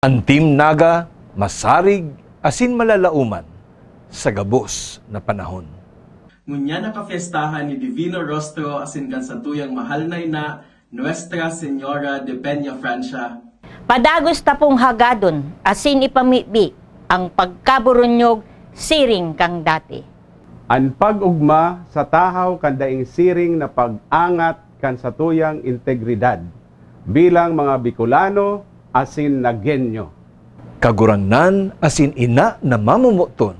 Ang Team Naga, masarig, asin malalauman sa gabos na panahon. Ngunya nakafestahan ni Divino Rostro asin kan satuyang mahal na Nuestra Señora de Peña, Francia. Padagos tapong hagadon, asin ipamibi, ang pagkaburunyog, siring kang dati. Ang pag-ugma sa tahaw kandaing siring na pag-angat kan satuyang integridad bilang mga Bicolano asin Nagenyo. Kagurangnan asin ina na mamumuton,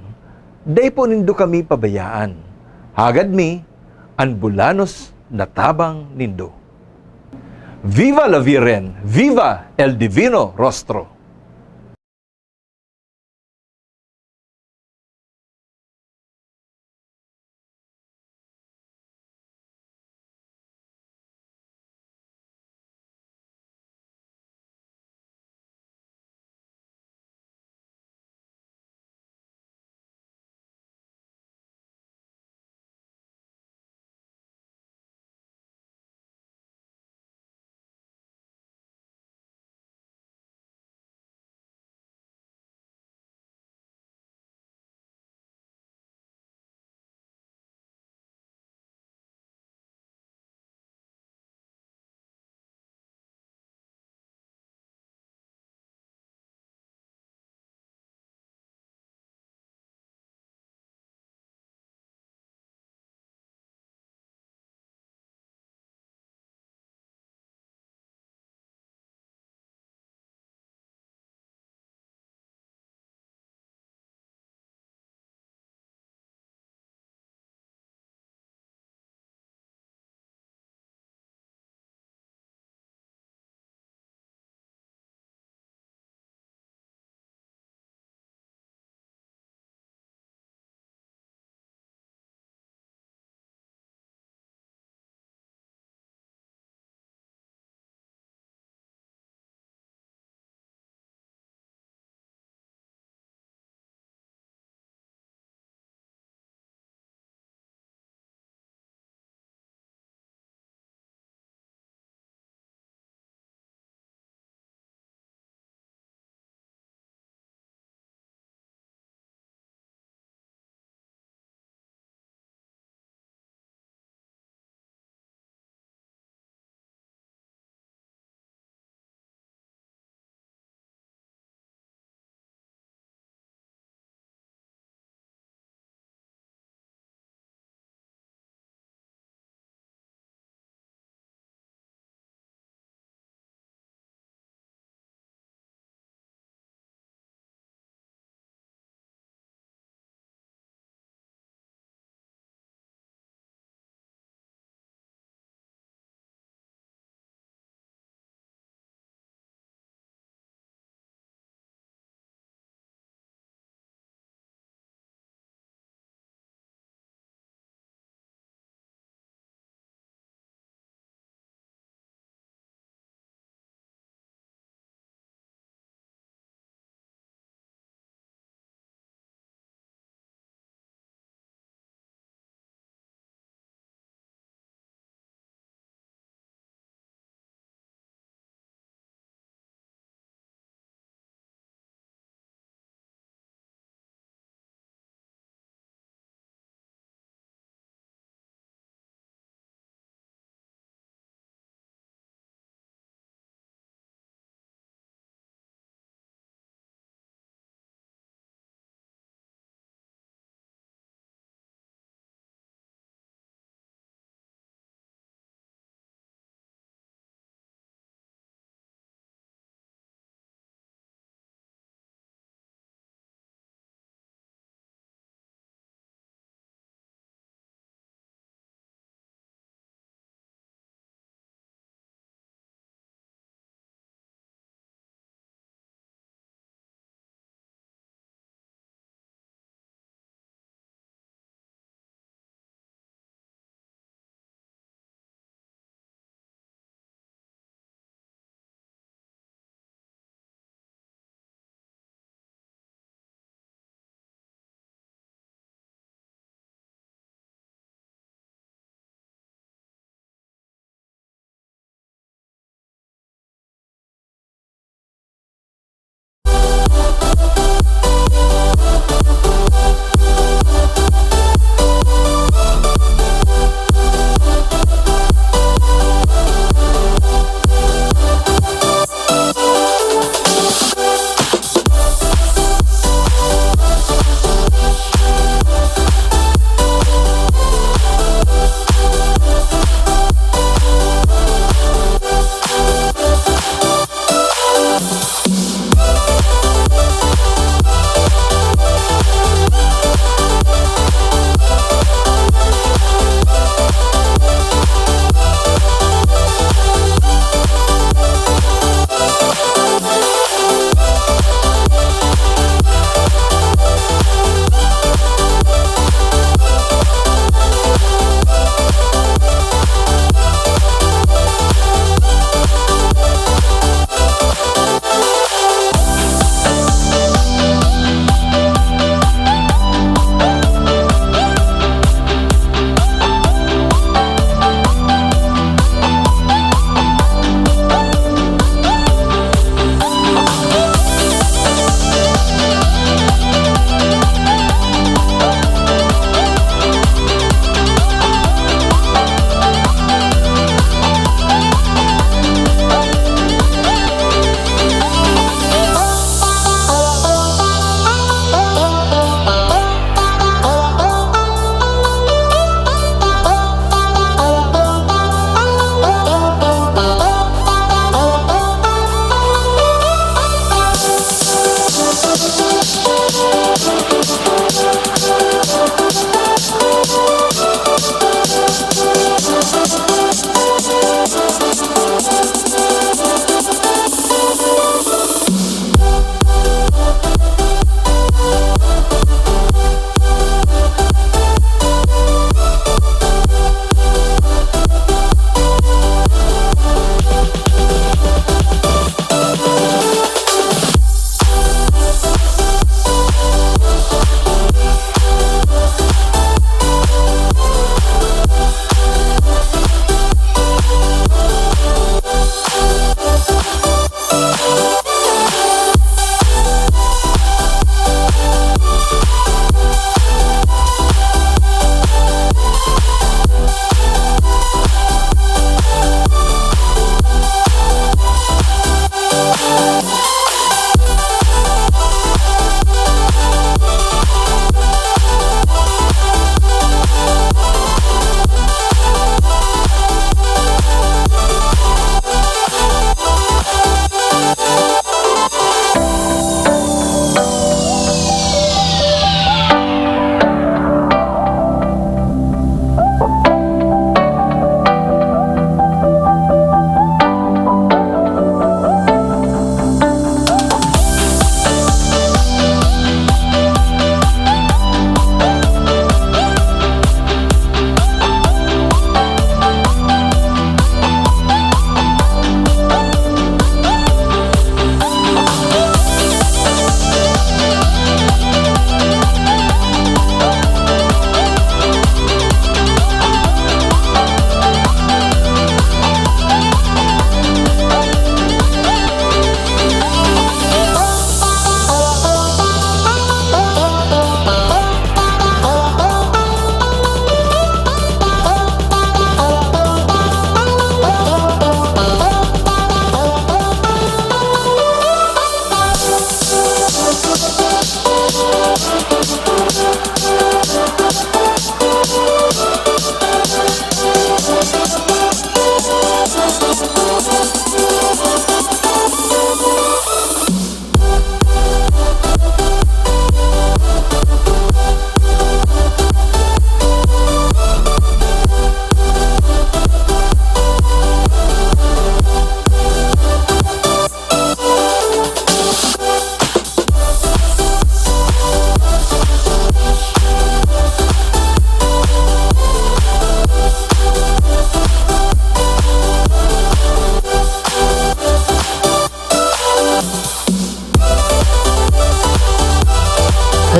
day po nindo kami pabayaan. Hagad mi, ang bulanos na tabang nindo. Viva la Virgen! Viva el Divino Rostro!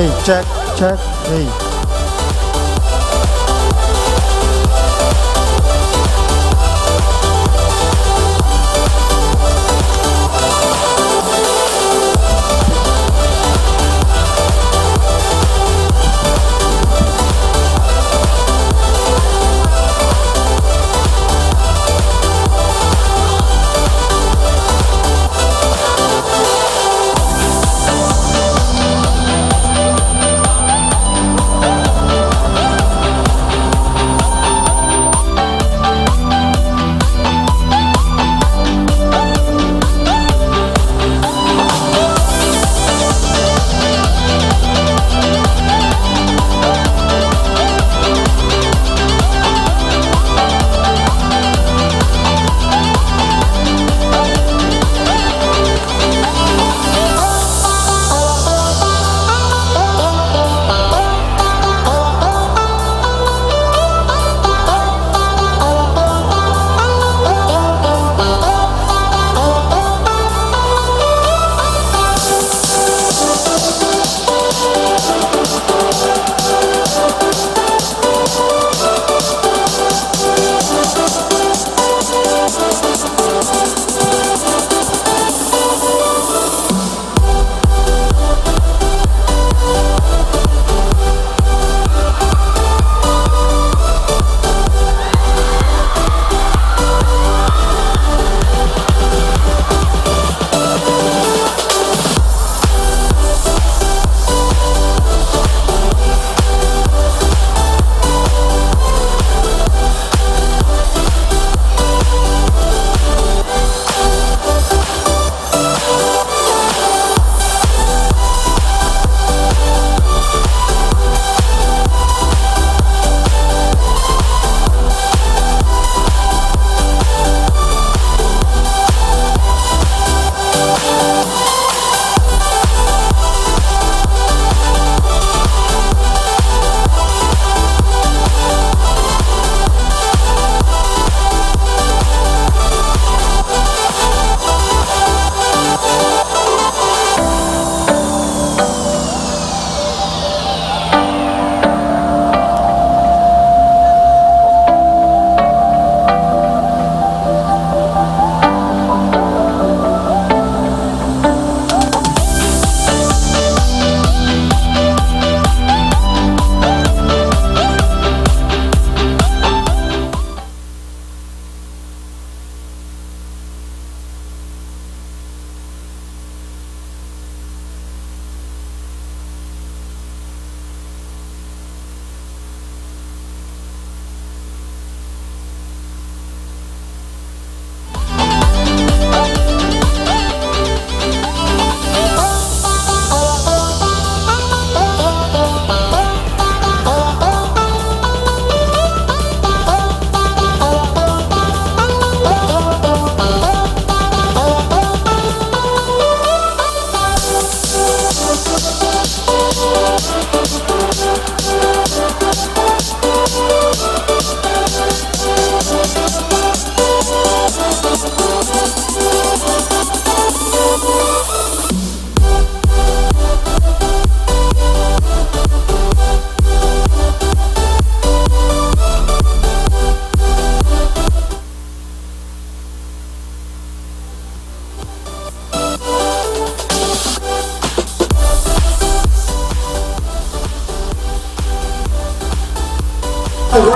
Hey, check, check, hey.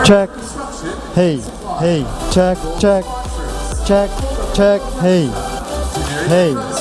Check. Hey, hey, check, check, check, check, hey, hey.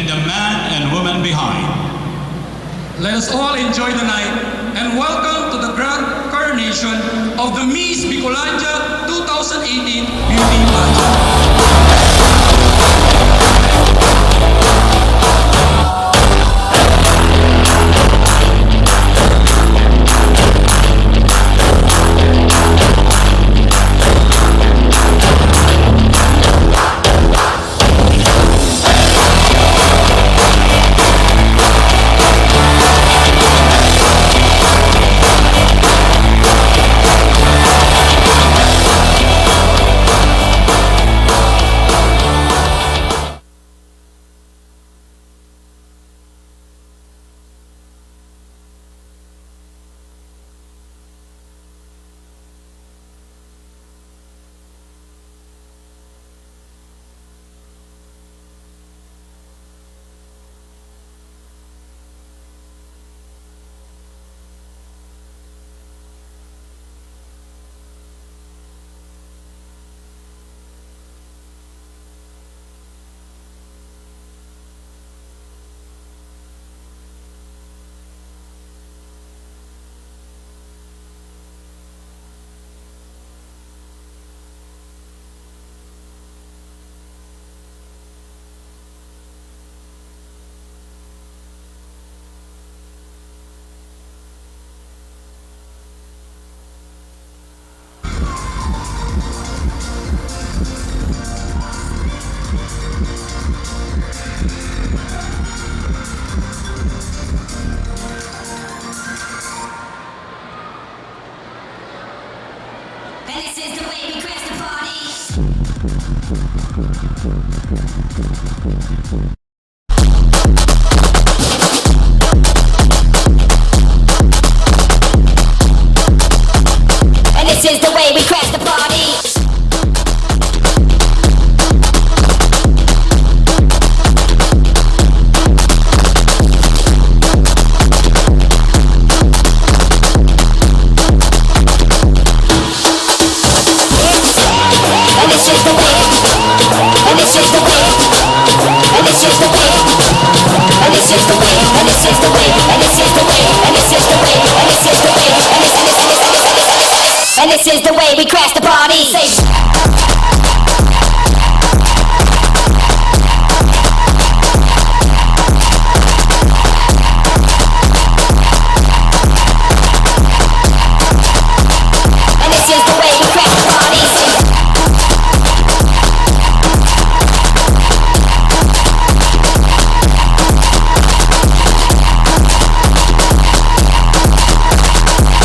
and the man and woman behind. Let us all enjoy the night and welcome to the grand coronation of the Miss Bicolandia 2018 Beauty Pageant. And this is the way we crash the party. And this is the way. And this is the way. And this is the way. And this is the way. And this is the way. And this is the way. And this is the way. And this is the way. And this is the way we crash the party. And this is the way we crash the party.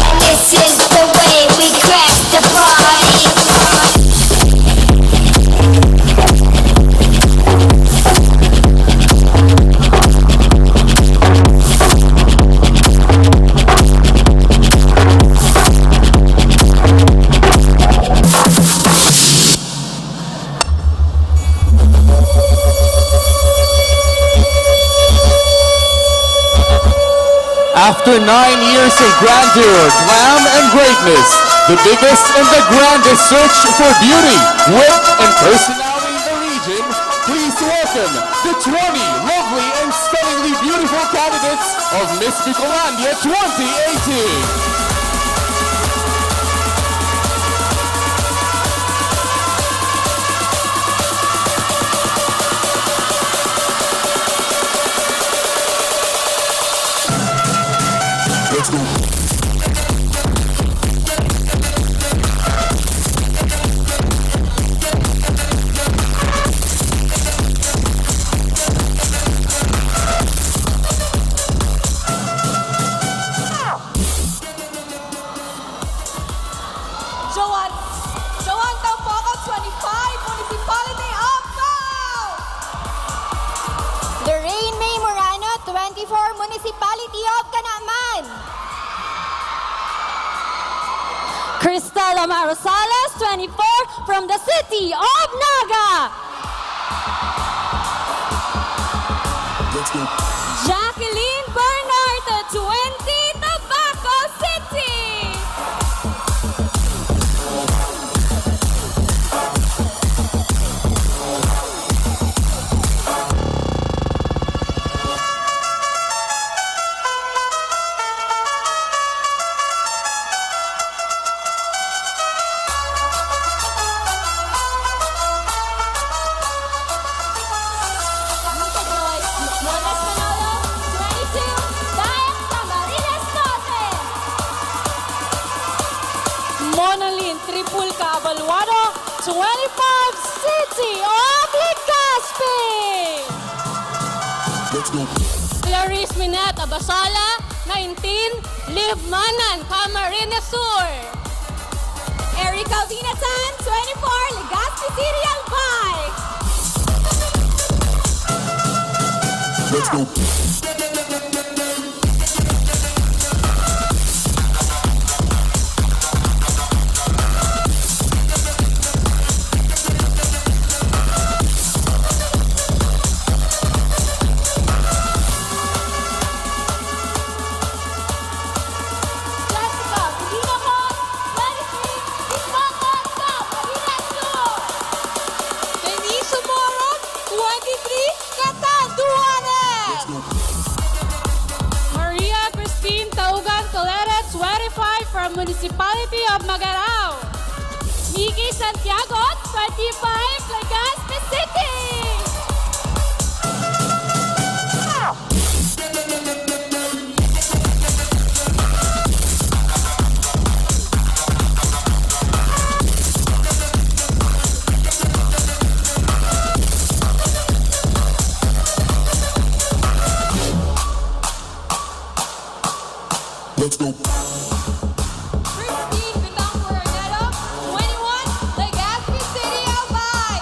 And this is the way we crash the party. After 9 years of grandeur, glam, and greatness, the biggest and the grandest search for beauty, wit, and personality in the region, please welcome the 20 lovely and stunningly beautiful candidates of Miss Bicolandia 2018. Joan Tampoco, 25, Municipality of Tao. Lorraine May Morano, 24, Municipality of Canaman. Cristela Marosales, 24, from the City of Naga. Jacqueline Bernard, 20, Tabaco City. Monalyn Tripul Cabalwado, 25, City of Legazpi. Clarice Minette Abasala, 19, Libmanan, Camarines Sur. Erica Vinatan, 24, Legazpi City Albay. Let's go. Jessica Pinako, 23, Ismangan, Camarines Sur. Denise Moro, 23, Catanduanes. Maria Christine Taugan Colera, 25, from Municipality of Magarao. Nikki Santiago, 25, Legazpi City. Let's go. Christine Bitang Coronado, 21, Legazpi City Albay.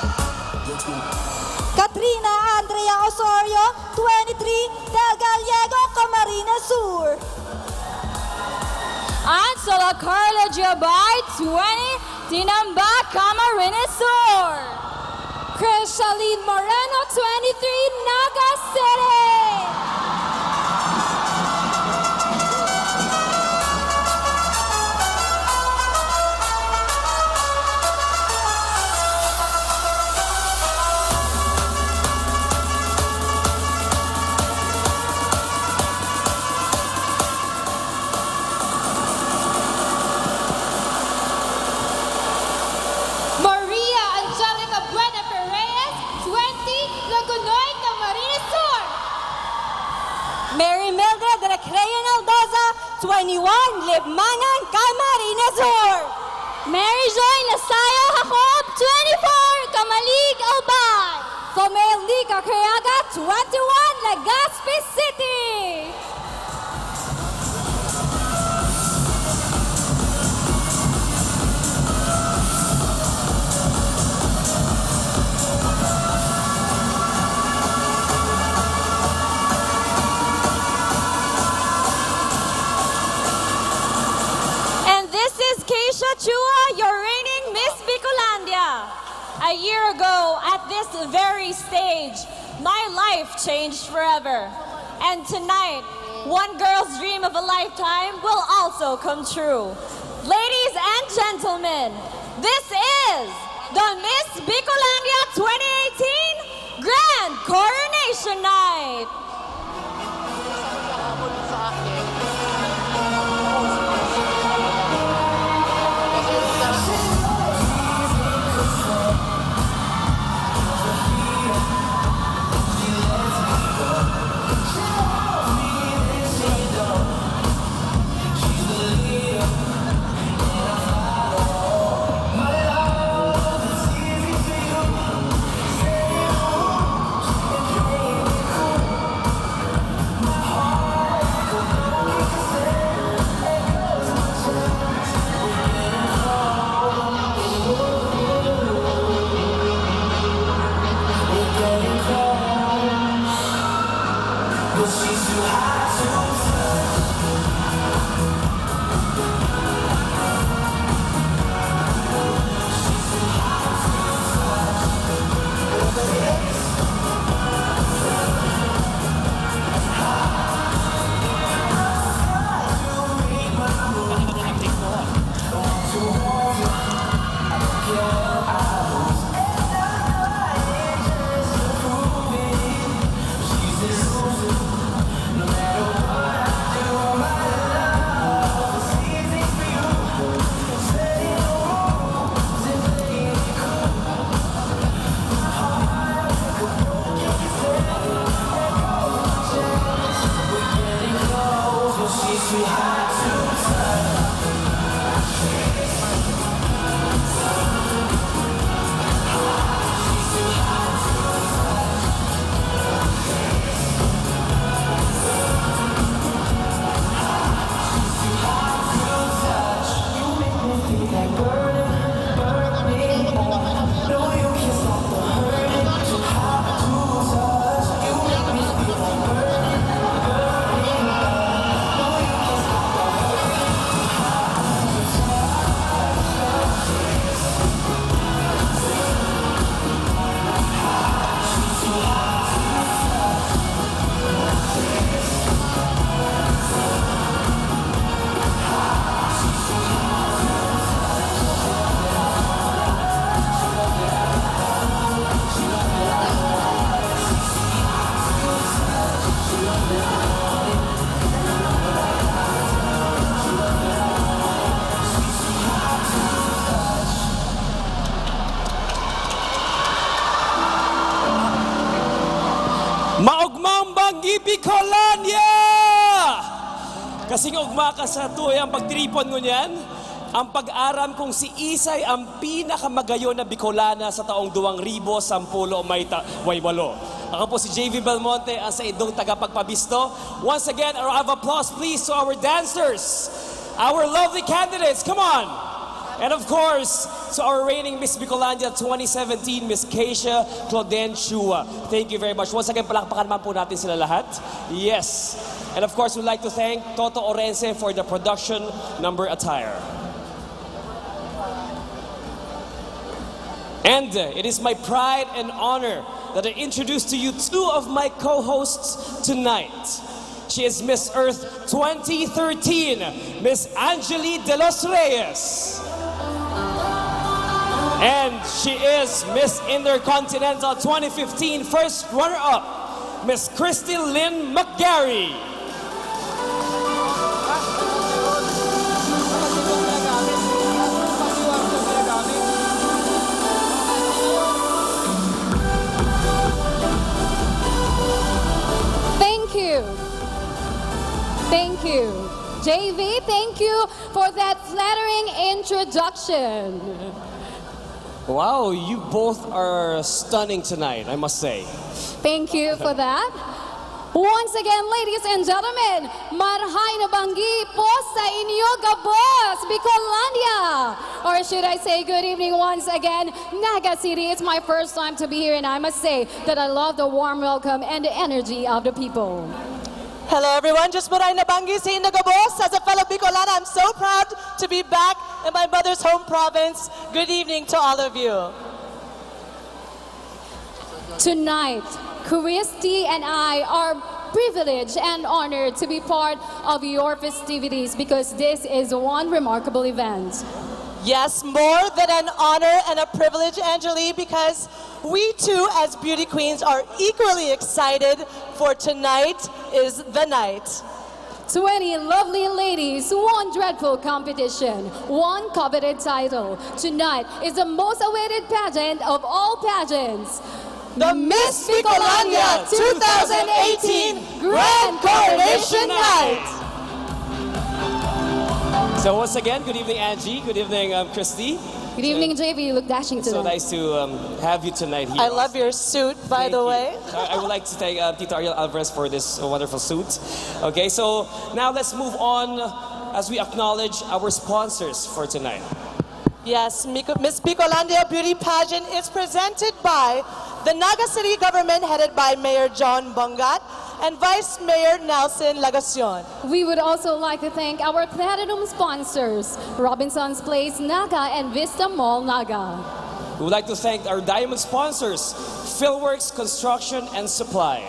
Katrina Andrea Osorio, 23, Del Gallego, Camarines Sur. Ansela Carla Giabay, 20, Tinamba, Camarines Sur. Crishaline Moreno, 23, Naga City. Maria Angelica Buena Perez, 20, Lagunoy, Camarines Sur. Mary Mildred Recrean Aldoza, 21, Libmanan, Camarines Sur. Mary Joy Nasayo Jacob, 24, Kamalig Albay. Fomel Lica Creaga, 21, Legazpi City. And this is Keisha Chua, your reigning Miss Bicolandia. A year ago, at this very stage, my life changed forever. And tonight, one girl's dream of a lifetime will also come true. Ladies and gentlemen, this is the Miss Bicolandia 2018 Grand Coronation Night. Bicolania! Kasing ugma ka sa tuyang pagtripon mo niyan, ang pag-aram kung si Isay ang pinakamagayon na Bicolana sa taong 2010 may walo. Ako po si JV Belmonte, ang sa idong tagapagpabisto. Once again, a round of applause please to our dancers, our lovely candidates, come on! And of course, to our reigning Miss Bicolania 2017, Miss Keisha Claudine Chua. Thank you very much. Once again, palakpakan naman po natin sila lahat. Yes. And of course, we'd like to thank Toto Orense for the production number attire. And it is my pride and honor that I introduce to you two of my co-hosts tonight. She is Miss Earth 2013, Miss Angeli De Los Reyes. And she is Miss Intercontinental 2015 first runner-up, Miss Christy Lynn McGarry. Thank you. Thank you. JV, thank you for that flattering introduction. Wow, you both are stunning tonight, I must say. Thank you for that. Once again, ladies and gentlemen, marhay na banggi po sa inyo gabos, Bicolania! Or should I say good evening once again, Naga City. It's my first time to be here and I must say that I love the warm welcome and the energy of the people. Hello everyone, just maray na banggi sa inyo gabos. As a fellow Bicolana, I'm so proud to be back in my mother's home province. Good evening to all of you. Tonight, Christy and I are privileged and honored to be part of your festivities because this is one remarkable event. Yes, more than an honor and a privilege, Angeli, because we too, as beauty queens, are equally excited for tonight is the night. 20 lovely ladies, one dreadful competition, one coveted title. Tonight is the most awaited pageant of all pageants. The Miss Bicolania 2018 Grand Coronation Night. So once again, good evening Angie, good evening Christy. Good evening, JV. You look dashing It's so tonight. nice to have you tonight here. I love your suit, by the way. I would like to thank Tito Ariel Alvarez for this wonderful suit. Okay, so now let's move on as we acknowledge our sponsors for tonight. Yes, Miss Bicolania Beauty Pageant is presented by the Naga City Government headed by Mayor John Bongat and Vice Mayor Nelson Lagacion. We would also like to thank our platinum sponsors, Robinson's Place Naga and Vista Mall Naga. We would like to thank our diamond sponsors, Philworks Construction and Supply.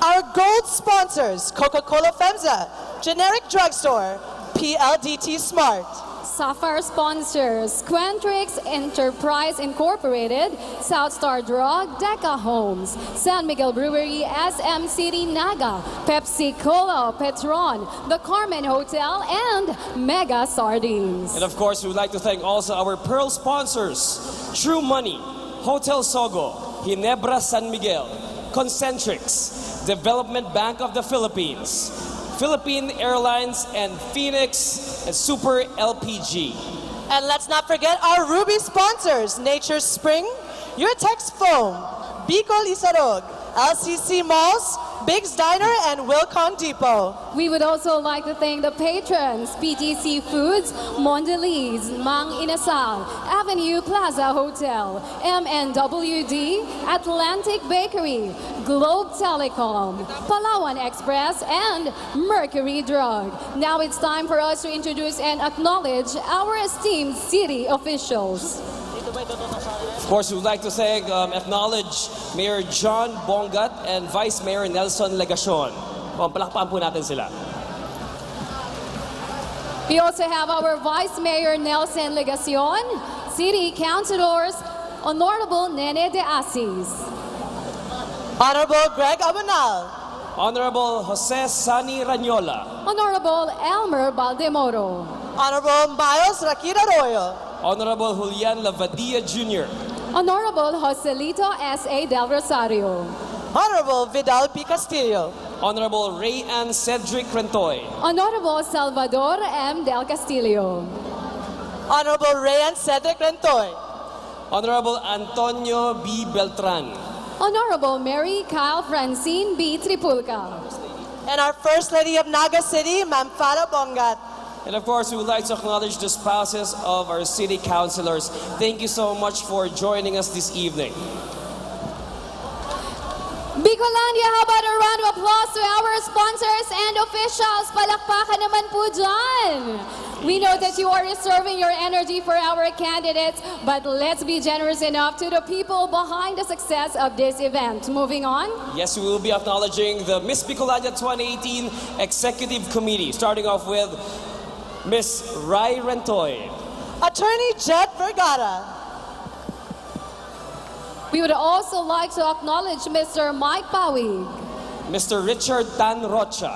Our gold sponsors, Coca-Cola FEMSA, Generic Drugstore, PLDT Smart. Sapphire sponsors, Quentrix Enterprise Incorporated, South Star Drug, Deca Homes, San Miguel Brewery, SM City Naga, Pepsi Cola, Petron, the Carmen Hotel, and Mega Sardines. And of course, we would like to thank also our pearl sponsors, True Money, Hotel Sogo, Ginebra San Miguel, Concentrix, Development Bank of the Philippines, Philippine Airlines, and Phoenix and Super LPG. And let's not forget our Ruby sponsors, Nature Spring, Urtex Foam, Bicol Isarog, LCC Malls, Big's Diner, and Wilcon Depot. We would also like to thank the patrons, PTC Foods, Mondelez, Mang Inasal, Avenue Plaza Hotel, MNWD, Atlantic Bakery, Globe Telecom, Palawan Express, and Mercury Drug. Now it's time for us to introduce and acknowledge our esteemed city officials. Of course, we would like to thank, acknowledge Mayor John Bongat and Vice Mayor Nelson Legacion. Palakpakan po natin sila. We also have our Vice Mayor Nelson Legacion, City Councilors, Honorable Nene de Asis, Honorable Greg Abanal, Honorable Jose Sani Ranyola, Honorable Elmer Baldemoro, Honorable Miles Rakira Arroyo, Honorable Julian Lavadia Jr., Honorable Joselito S.A. Del Rosario, Honorable Vidal P. Castillo, Honorable Ray Ann Cedric Rentoy. Honorable Salvador M. Del Castillo. Honorable Rayan Cedric Rentoy. Honorable Antonio B. Beltran. Honorable Mary Kyle Francine B. Tripulca. And our First Lady of Naga City, Ma'am Farah Bongat. And of course, we would like to acknowledge the spouses of our city councilors. Thank you so much for joining us this evening. Bicolandia, how about a round of applause to our sponsors and officials? Palakpakan naman po dyan. We know that you are reserving your energy for our candidates, but let's be generous enough to the people behind the success of this event. Moving on. Yes, we will be acknowledging the Miss Bicolania 2018 Executive Committee, starting off with Miss Rai Rentoy. Attorney Jet Vergara. We would also like to acknowledge Mr. Mike Pawig, Mr. Richard Tan Rocha,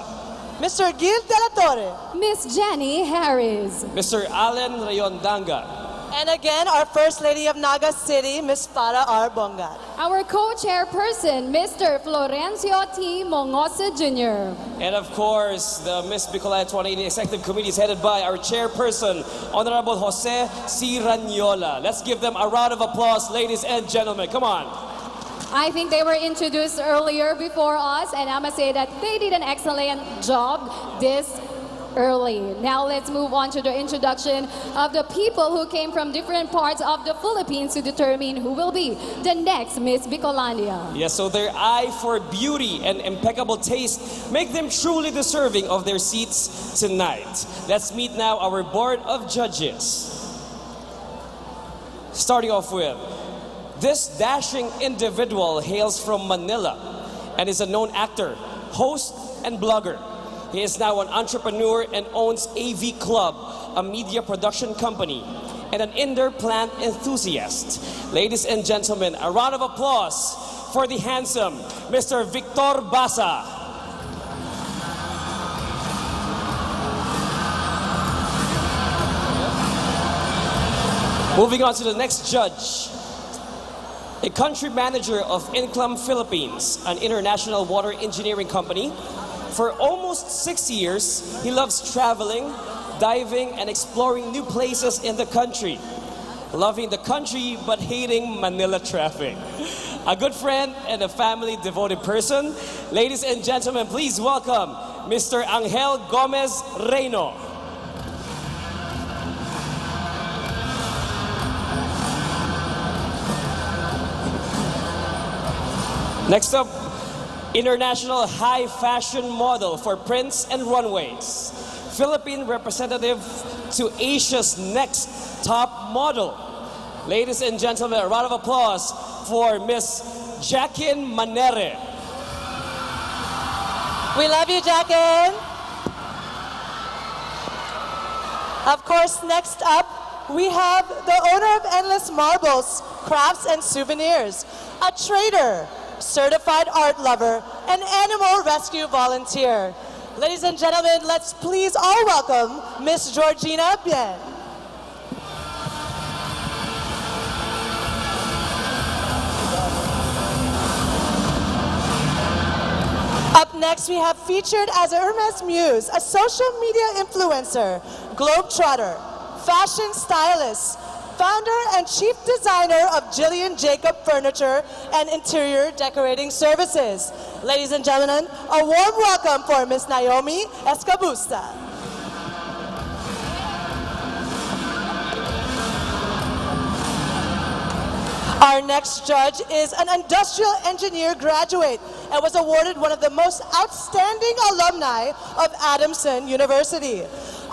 Mr. Gil De La Torre, Miss Jenny Harris, Mr. Allen Rayondanga, and again, our First Lady of Naga City, Miss Farah R. Bongat. our co-chairperson, Mr. Florencio T. Mongosa Jr. and of course, the Miss Bicolania 2018 Executive Committee is headed by our chairperson, Honorable Jose C. Ranyola. Let's give them a round of applause, ladies and gentlemen. Come on. I think they were introduced earlier before us, and I must say that they did an excellent job this early. Now let's move on to the introduction of the people who came from different parts of the Philippines to determine who will be the next Miss Bicolandia. Yes, so their eye for beauty and impeccable taste make them truly deserving of their seats tonight. Let's meet now our Board of Judges. Starting off with, this dashing individual hails from Manila and is a known actor, host, and blogger. He is now an entrepreneur and owns AV Club, a media production company, and an indoor plant enthusiast. Ladies and gentlemen, a round of applause for the handsome Mr. Victor Basa. Moving on to the next judge, a country manager of Inclam Philippines, an international water engineering company. For almost 6 years, he loves traveling, diving, and exploring new places in the country. Loving the country, but hating Manila traffic. A good friend and a family-devoted person. Ladies and gentlemen, please welcome Mr. Angel Gomez Reyno. Next up, international high fashion model for prints and runways. Philippine representative to Asia's next top model. Ladies and gentlemen, a round of applause for Miss Jacqueline Manere. We love you, Jacqueline. Of course, next up, we have the owner of Endless Marbles, Crafts and Souvenirs, a trader, certified art lover, and animal rescue volunteer. Ladies and gentlemen, let's please all welcome Miss Georgina Bien. Up next, we have featured as Hermes Muse, a social media influencer, globetrotter, fashion stylist, founder and chief designer of Jillian Jacob Furniture and Interior Decorating Services. Ladies and gentlemen, a warm welcome for Miss Naomi Escabusta. Our next judge is an industrial engineer graduate and was awarded one of the most outstanding alumni of Adamson University.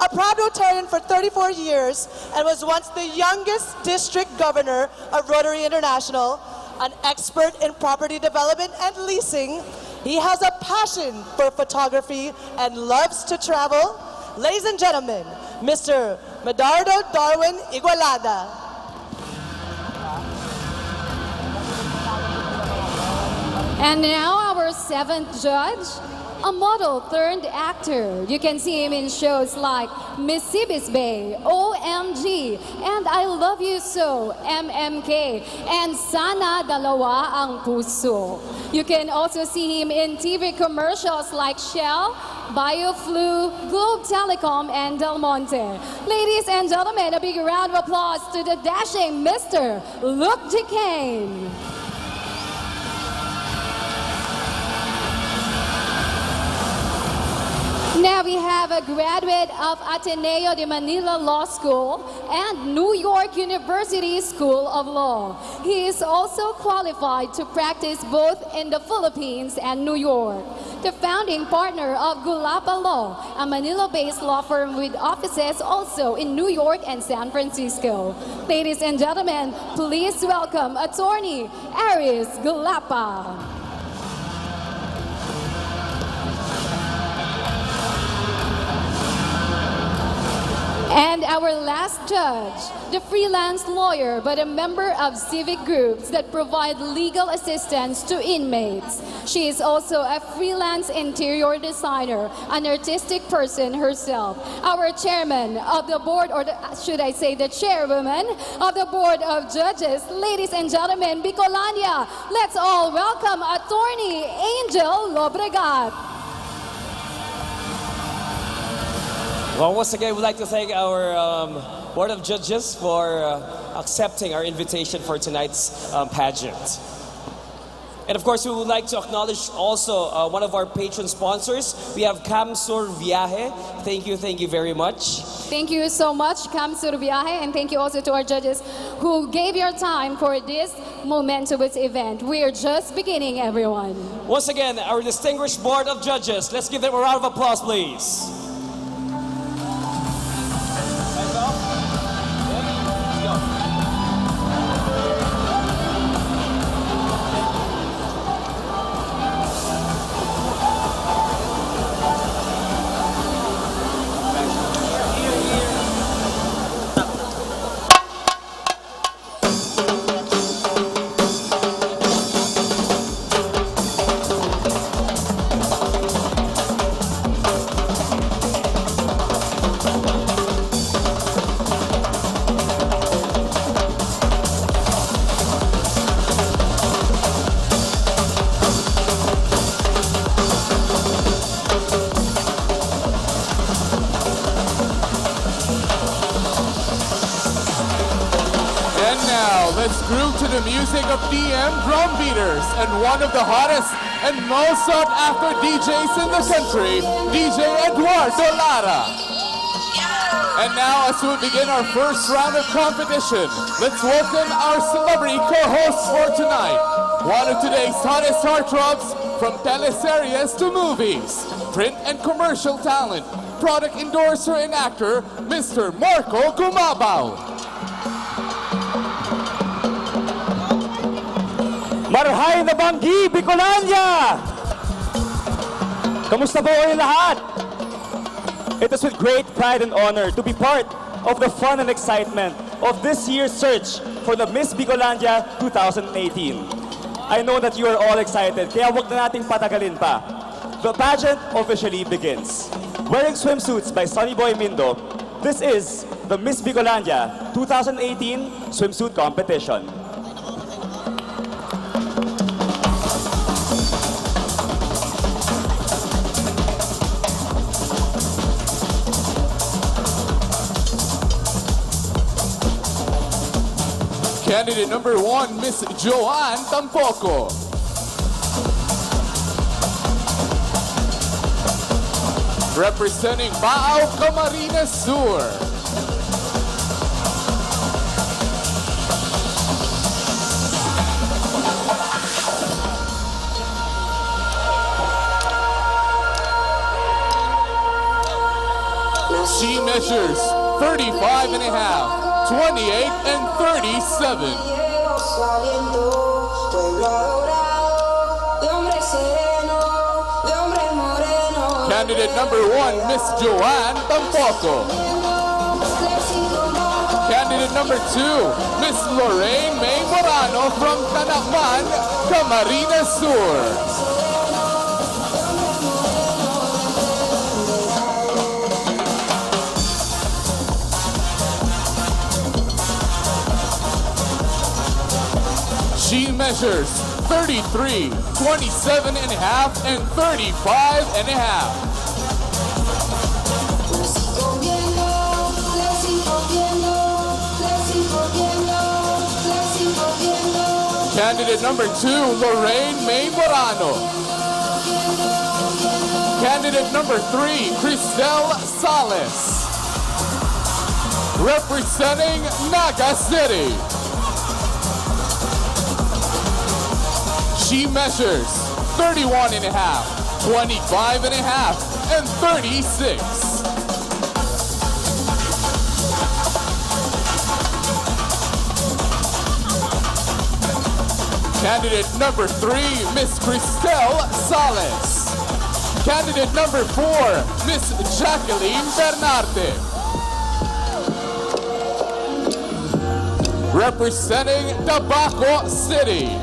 A proud Rotarian for 34 years and was once the youngest district governor of Rotary International, an expert in property development and leasing. He has a passion for photography and loves to travel. Ladies and gentlemen, Mr. Medardo Darwin Igualada. And now our seventh judge, a model turned actor. You can see him in shows like Mississippi's Bay, OMG, and I Love You So, MMK, and Sana Dalawa Ang Puso. You can also see him in TV commercials like Shell, BioFlu, Globe Telecom, and Del Monte. Ladies and gentlemen, a big round of applause to the dashing Mr. Luke Duquesne. Now we have a graduate of Ateneo de Manila Law School and New York University School of Law. He is also qualified to practice both in the Philippines and New York. The founding partner of Gulapa Law, a Manila-based law firm with offices also in New York and San Francisco. Ladies and gentlemen, please welcome Attorney Aris Gulapa. And our last judge, the freelance lawyer but a member of civic groups that provide legal assistance to inmates. She is also a freelance interior designer, an artistic person herself. Our chairman of the board, or should I say the chairwoman of the board of judges, ladies and gentlemen, Bicolania, let's all welcome Attorney Angel Lobregat. Well, once again, we'd like to thank our Board of Judges for accepting our invitation for tonight's pageant. And of course, we would like to acknowledge also one of our patron sponsors. We have Camsur Viaje. Thank you very much. Thank you so much, Camsur Viaje, and thank you also to our judges who gave your time for this momentous event. We are just beginning, everyone. Once again, our distinguished Board of Judges. Let's give them a round of applause, please. Let's groove to the music of DM drum beaters and one of the hottest and most sought after DJs in the country, DJ Eduardo Lara. And now, as we begin our first round of competition, let's welcome our celebrity co-hosts for tonight. One of today's hottest heartthrobs, from teleseries to movies, print and commercial talent, product endorser and actor, Mr. Marco Gumabaw. Marhay na Banggi, Bicolania! Kamusta po kayo lahat? It is with great pride and honor to be part of the fun and excitement of this year's search for the Miss Bicolania 2018. I know that you are all excited, kaya wag na nating patagalin pa. The pageant officially begins. Wearing swimsuits by Sonny Boy Mindo, this is the Miss Bicolania 2018 Swimsuit Competition. Candidate number 1, Miss Joanne Tampoco. Representing Baao Camarines Sur. She measures 35 and a half. 28 and 37. Candidate number 1, Miss Joanne Tampoco. Candidate number 2, Miss Lorraine May Morano from Tanakman, Camarines Sur. She measures 33, 27 and a half, and 35 and a half. Candidate number 2, Lorraine May Morano. Candidate number 3, Cristel Sales. Representing Naga City. She measures 31 and a half, 25 and a half, and 36. Candidate number 3, Miss Cristel Sales. Candidate number 4, Miss Jacqueline Bernarte. Representing Tabaco City.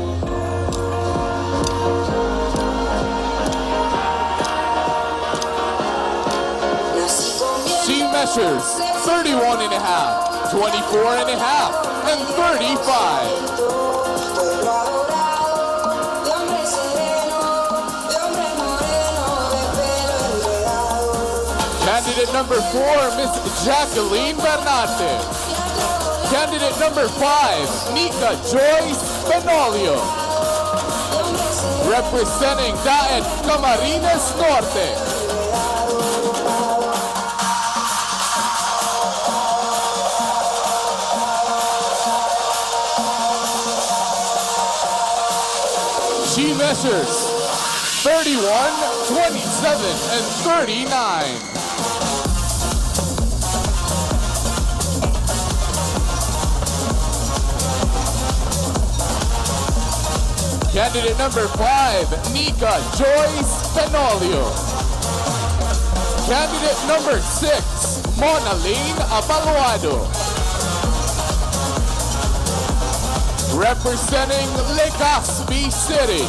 She measures 31 and a half, 24 and a half, and 35. Candidate number 4, Miss Jacqueline Bernarte. Candidate number 5, Nika Joyce Benolio. Representing Daet Camarines Norte. She measures 31, 27, and 39. Candidate number 5, Nika Joyce Benolio. Candidate number 6, Monaline Abaluado. Representing Legazpi City.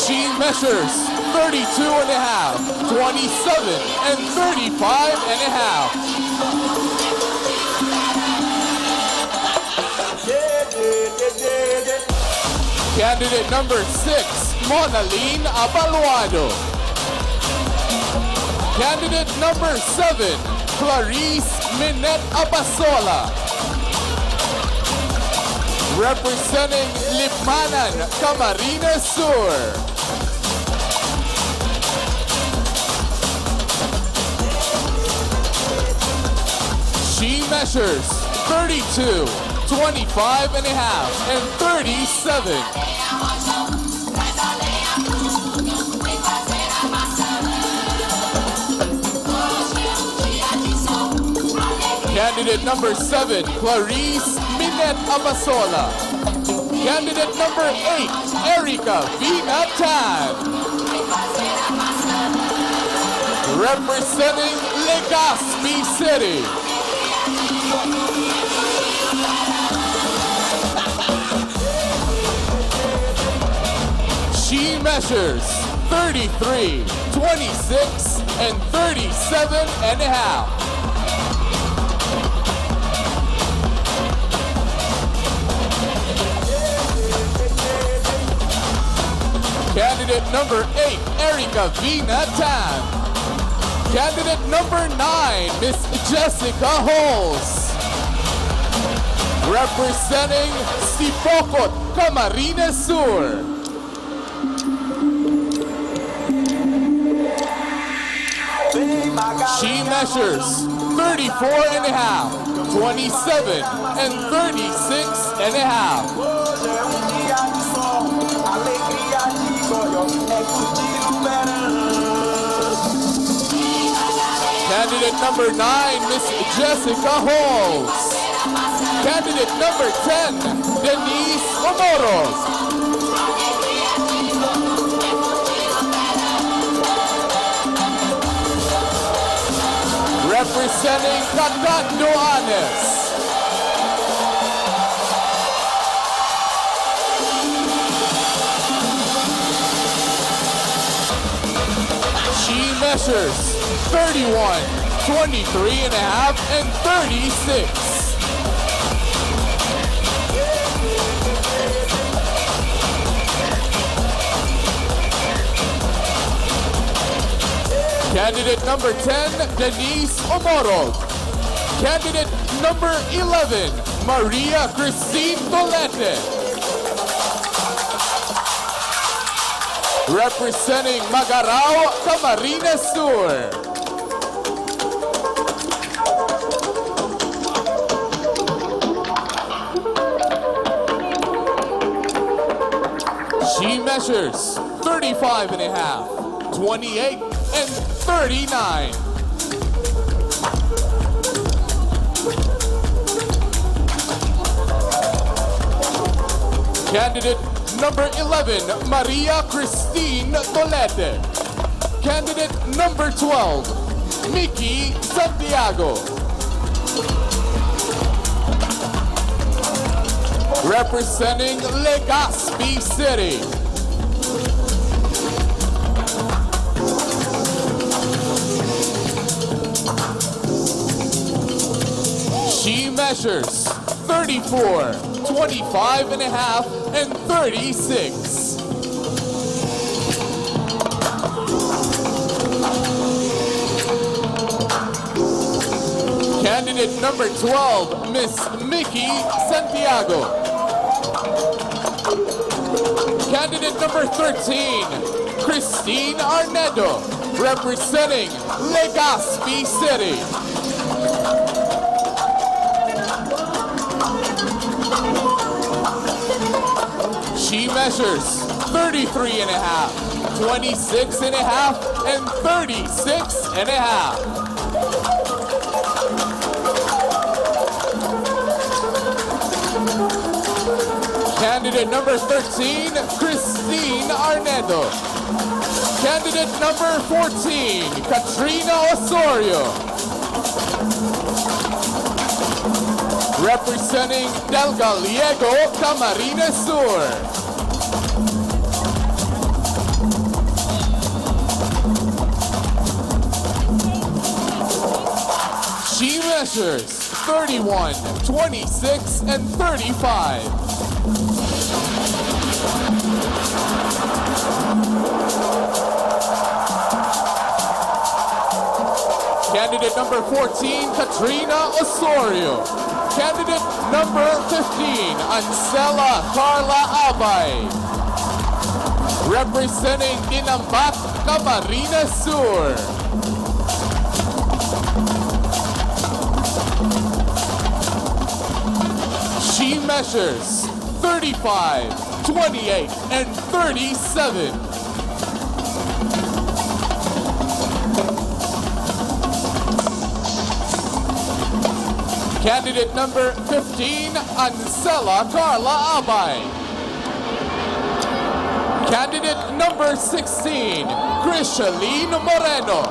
She measures 32 and a half, 27 and 35 and a half. Candidate number 6, Monaline Abaluado. Candidate number 7, Clarice Minet Abasola. Representing Lipanan, Camarines Sur. She measures 32, 25 and a half, and 37. Candidate number 7, Clarice Minet Abasola. Candidate number 8, Erica Vinatan. Representing Legazpi City. She measures 33, 26, and 37 and a half. Candidate number 8, Erica Vinatan. Candidate number 9, Miss Jessica Holes. Representing Sipocot, Camarines Sur. She measures 34 and a half, 27 and 36 and a half. Candidate number 9, Miss Jessica Halls. Candidate number 10, Denise Omoros. Representing Catanduanes. She measures 31, 23 and a half, and 36. Candidate number 10, Denise Omorog. Candidate number 11, Maria Christine Tolete. Representing Magarao, Camarines Sur. She measures 35 and a half, 28 and 39. Candidate number 11, Maria Christine Tolete. Candidate number 12, Mickey Santiago. Representing Legazpi City. She measures 34, 25 and a half, and 36. Candidate number 12, Miss Mickey Santiago. Candidate number 13, Christine Arnedo, representing Legazpi City. She measures 33 and a half, 26 and a half, and 36 and a half. Candidate number 13, Christine Arnedo. Candidate number 14, Katrina Osorio. Representing Del Gallego, Camarines Sur. She measures 31, 26, and 35. Candidate number 14, Katrina Osorio. Candidate number 15, Ansela Carla Abay. Representing Dinambat, Camarines Sur. She measures 35, 28, and 37. Candidate number 15, Ansela Carla Abay. Candidate number 16, Crishaline Moreno.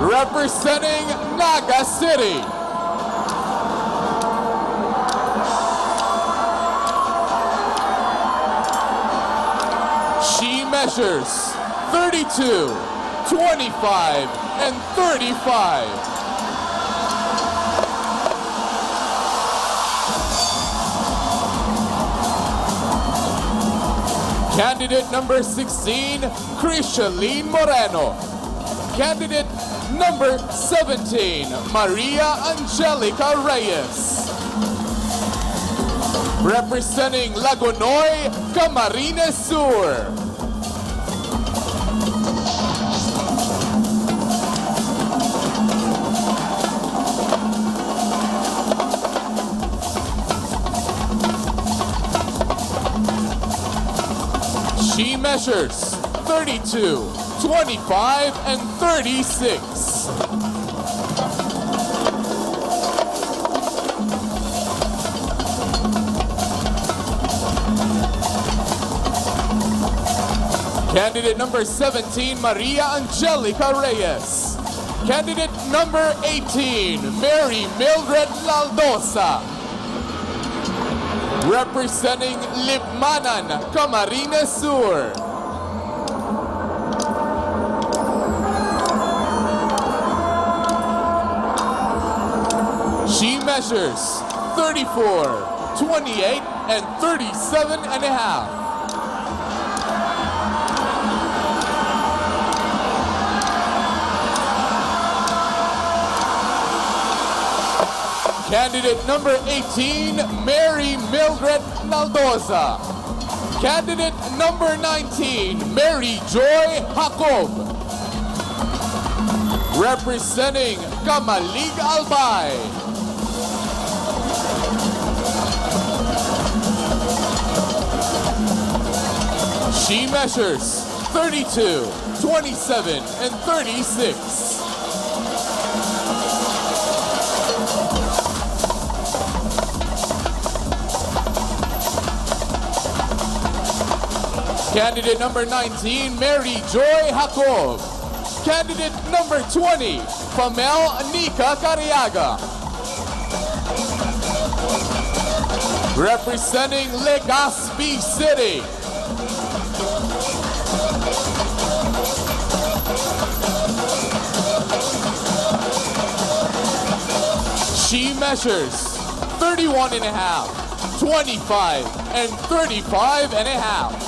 Representing Naga City. She measures 32, 25, and 35. Candidate number 16, Crishaline Moreno. Candidate number 17, Maria Angelica Reyes. Representing Lagonoy, Camarines Sur. She measures 32, 25, and 36. Candidate number 17, Maria Angelica Reyes. Candidate number 18, Mary Mildred Laldosa. Representing Libmanan, Camarines Sur. measures 34, 28, and 37 and a half. Candidate number 18, Mary Mildred Naldoza. Candidate number 19, Mary Joy Jacob. Representing Kamalig Albay. She measures 32, 27, and 36. Candidate number 19, Mary Joy Jacob. Candidate number 20, Pamel Nika Cariaga. Representing Legazpi City. She measures 31 and a half, 25, and 35 and a half.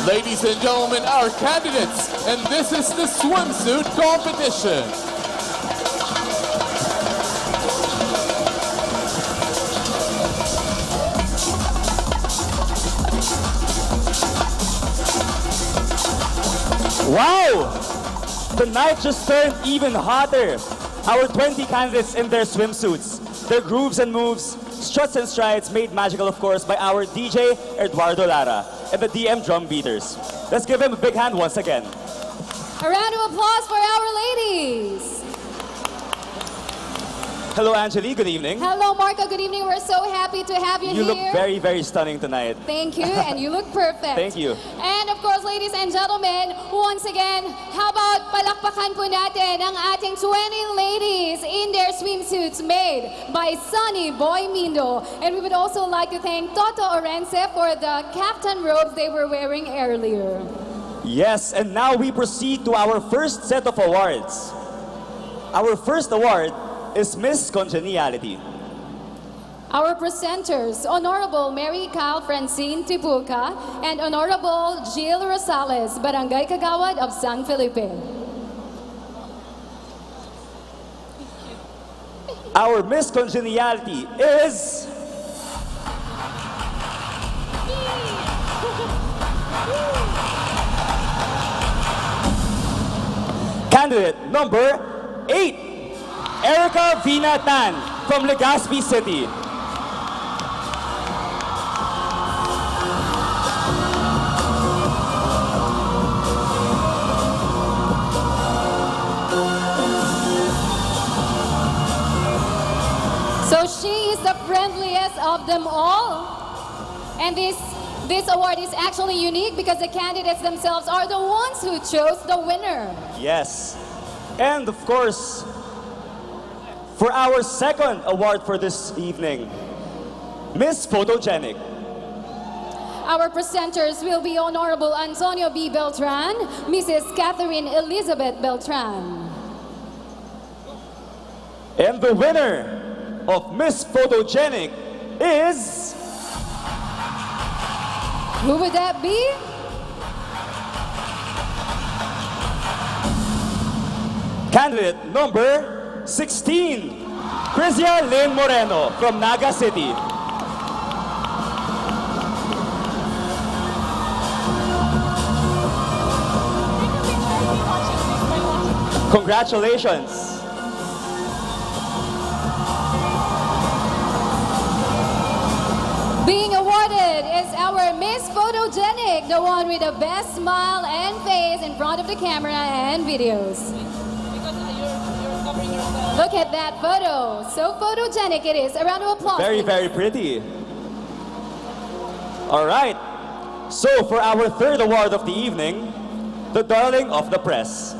Ladies and gentlemen, our candidates, and this is the swimsuit competition. Wow! The night just turned even hotter. Our 20 candidates in their swimsuits, their grooves and moves, struts and strides made magical, of course, by our DJ, Eduardo Lara, and the DM drum beaters. Let's give him a big hand once again. A round of applause for our ladies. Hello, Angeli. Good evening. Hello, Marco. Good evening. We're so happy to have you You here. look very, very stunning tonight. Thank you, and you look perfect. Thank you. And of course, ladies and gentlemen, once again, how about palakpakan po natin ang ating 20 ladies in their swimsuits made by Sunny Boy Mindo. And we would also like to thank Toto Orense for the caftan robes they were wearing earlier. Yes, and now we proceed to our first set of awards. Our first award is Miss Congeniality. Our presenters, Honorable Mary Cal Francine Tibuca and Honorable Jill Rosales, Barangay Kagawad of San Felipe. Our Miss Congeniality is candidate number 8, Erica Vina Tan from Legazpi City. So she is the friendliest of them all. And this award is actually unique because the candidates themselves are the ones who chose the winner. Yes. And of course, for our second award for this evening, Miss Photogenic. Our presenters will be Honorable Antonio B. Beltran, Mrs. Catherine Elizabeth Beltran. And the winner of Miss Photogenic is... Who would that be? Candidate number 16, Crizia Lynn Moreno from Naga City. Congratulations. Being awarded is our our Miss Photogenic, the one with the best smile and face in front of the camera and videos. Look at that photo. So photogenic it is. A round of applause. Very, very pretty. All right. So for our third award of the evening, the Darling of the Press.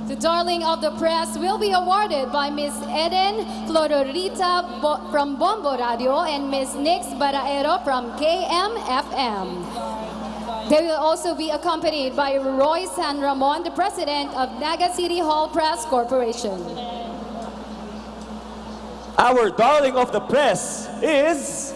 The Darling of the Press will be awarded by Miss Eden Flororita from Bombo Radio and Miss Nix Baraero from KMFM. They will also be accompanied by Roy San Ramon, the President of Naga City Hall Press Corporation. Our Darling of the Press is...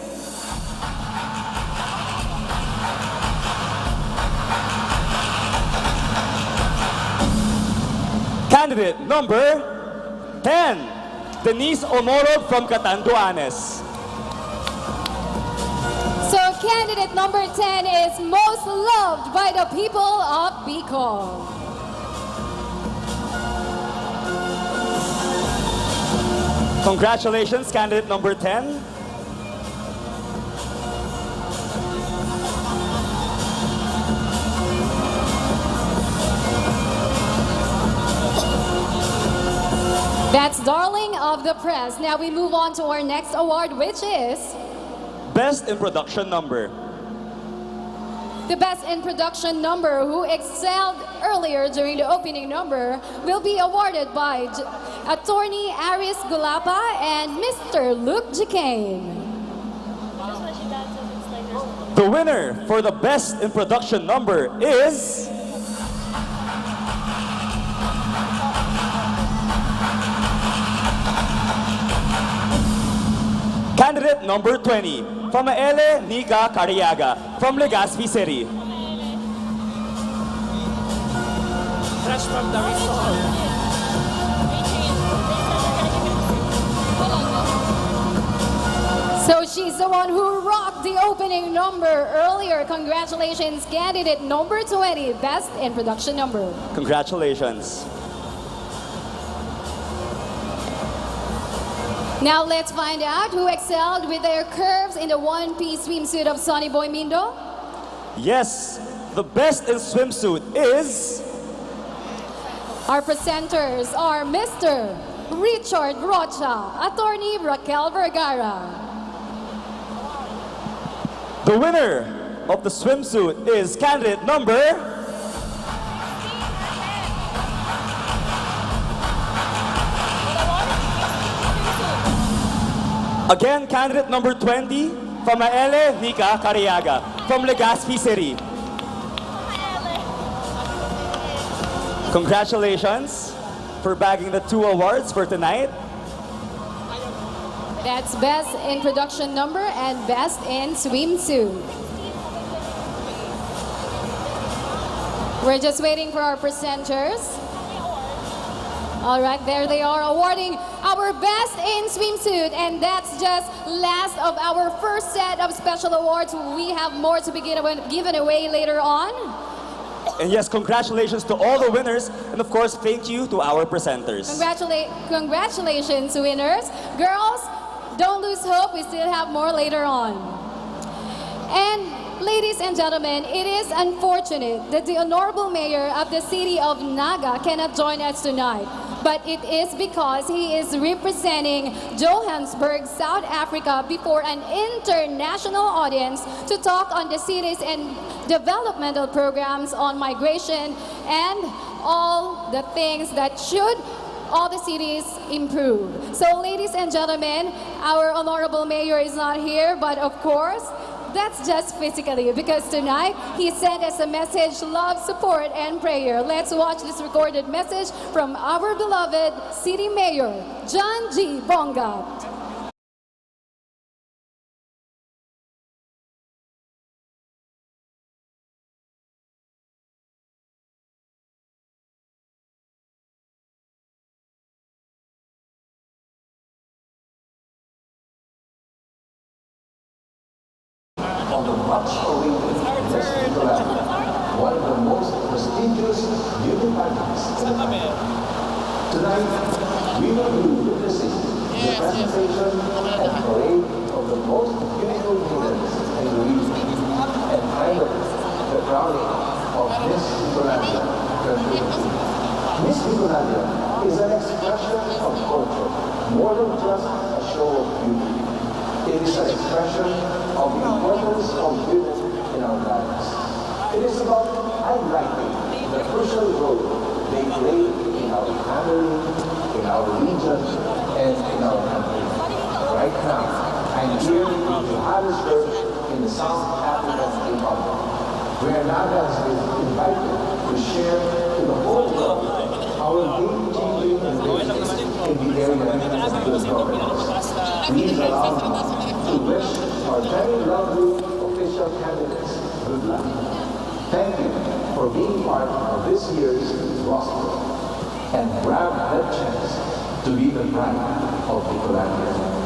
Candidate number 10, Denise Omorog from Catanduanes. So candidate number 10 is most loved by the people of Bicol. Congratulations, candidate number 10. That's Darling of the Press. Now we move on to our next award, which is Best in Production Number. the Best in Production Number, who excelled earlier during the opening number, will be awarded by Attorney Aris Gulapa and Mr. Luke Jicane. The winner for the Best in Production Number is... Candidate number 20, Famaele Nika Cariaga from Legazpi City. Fresh from the resort. So she's the one who rocked the opening number earlier. Congratulations, candidate number 20, Best in Production Number. Congratulations. Now let's find out who excelled with their curves in the one-piece swimsuit of Sonny Boy Mindo. Yes, the best in swimsuit is... Our presenters are Mr. Richard Rocha, Attorney Raquel Vergara. The winner of the swimsuit is candidate number... Again, candidate number 20, Famaele Nika Cariaga from Legazpi City. Congratulations for bagging the 2 awards for tonight. That's Best in Production Number and Best in Swimsuit. We're just waiting for our presenters. All right, there they are awarding our Best in Swimsuit, and that's just last of our first set of special awards. We have more to be given away later on. And yes, congratulations to all the winners, and of course, thank you to our presenters. Congratulations, winners. Girls, don't lose hope. We still have more later on. And ladies and gentlemen, it is unfortunate that the Honorable Mayor of the City of Naga cannot join us tonight. But it is because he is representing Johannesburg, South Africa before an international audience to talk on the city's and developmental programs on migration and all the things that should all the cities improve. So ladies and gentlemen, our Honorable Mayor is not here, but of course, that's just physically, because tonight he sent us a message, love, support, and prayer. Let's watch this recorded message from our beloved City Mayor, John G. Bonga. On the much-awaited Miss Miranda, one of the most prestigious beauty pageants in the country. Tonight, we will be witnessing the presentation and parade of the most beautiful maidens in the region. And crowning of Miss Miranda 2018. Miss Miranda is an expression of culture, more than just a show of beauty. It is an expression of the importance of women in our lives. It is about highlighting the crucial role they play in our family, in our region, and in our country. Right now, I'm here in Johannesburg, in the South African Republic, where Naga has been invited to share to the whole world our game-changing innovations in the area of good governance. Please allow me to wish our very lovely official candidates good luck. Thank you for being part of this year's roster and grab that chance to be the pride of Bicolandia.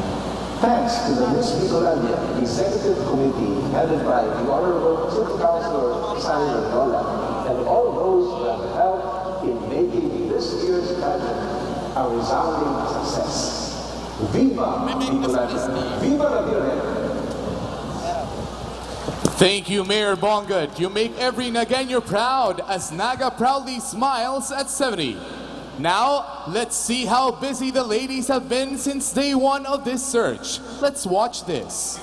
Thanks to the Miss Bicolandia Executive Committee headed by the Honorable Chief Councilor Sally Loyola and all those who have helped in making this year's pageant a resounding success. Viva Bicolandia! Viva la Virgen! Thank you, Mayor Bongot. You make every Nagueño proud as Naga proudly smiles at 70. Now, let's see how busy the ladies have been since day one of this search. Let's watch this.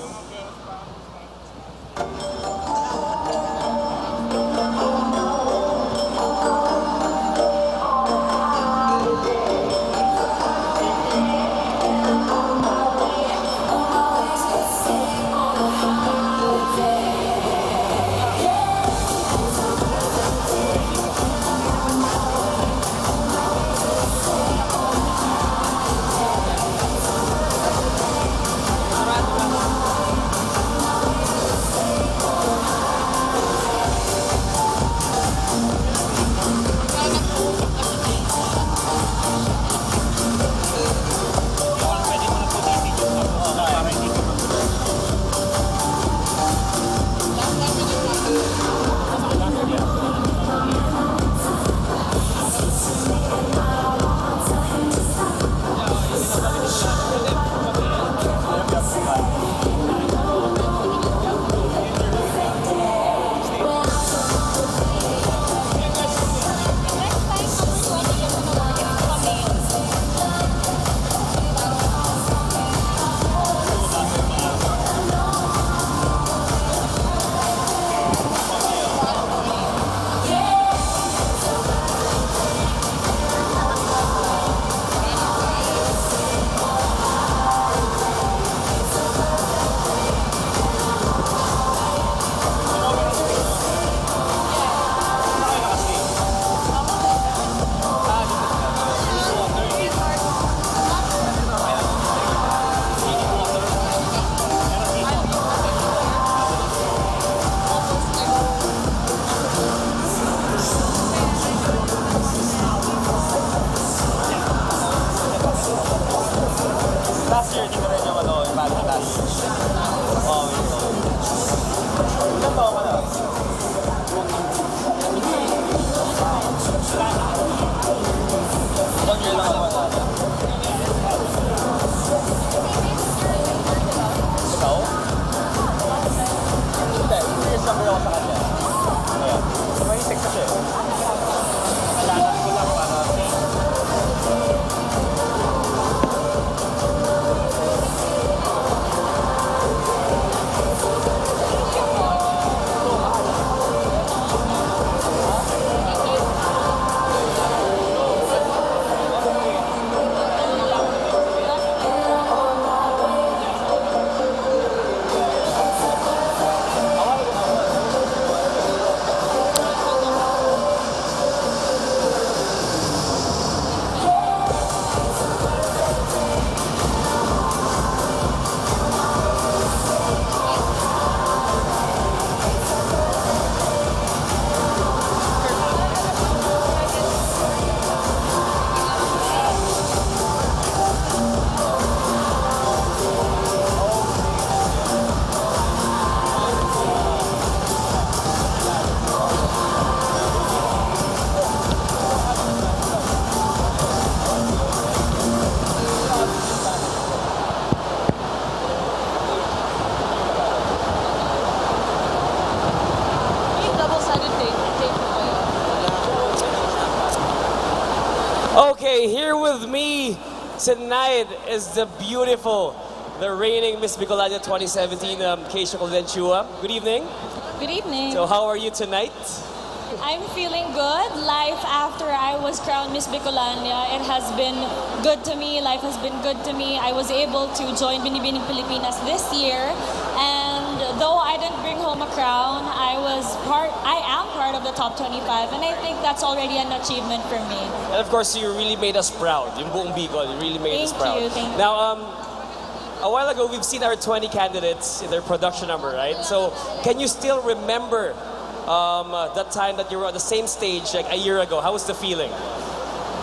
tonight is the beautiful, the reigning Miss Bicolania 2017, Keisha Colentua. Good evening. Good evening. So how are you tonight? I'm feeling good. Life after I was crowned Miss Bicolania, it has been good to me. Life has been good to me. I was able to join Binibining Pilipinas this year, and though I didn't bring home a crown, I am part of the top 25, and I think that's already an achievement for me. And of course, you really made us proud. Yung buong Bicol, you really made us proud. Thank you. Now, a while ago, we've seen our 20 candidates in their production number, right? So, can you still remember that time that you were on the same stage like a year ago? How was the feeling?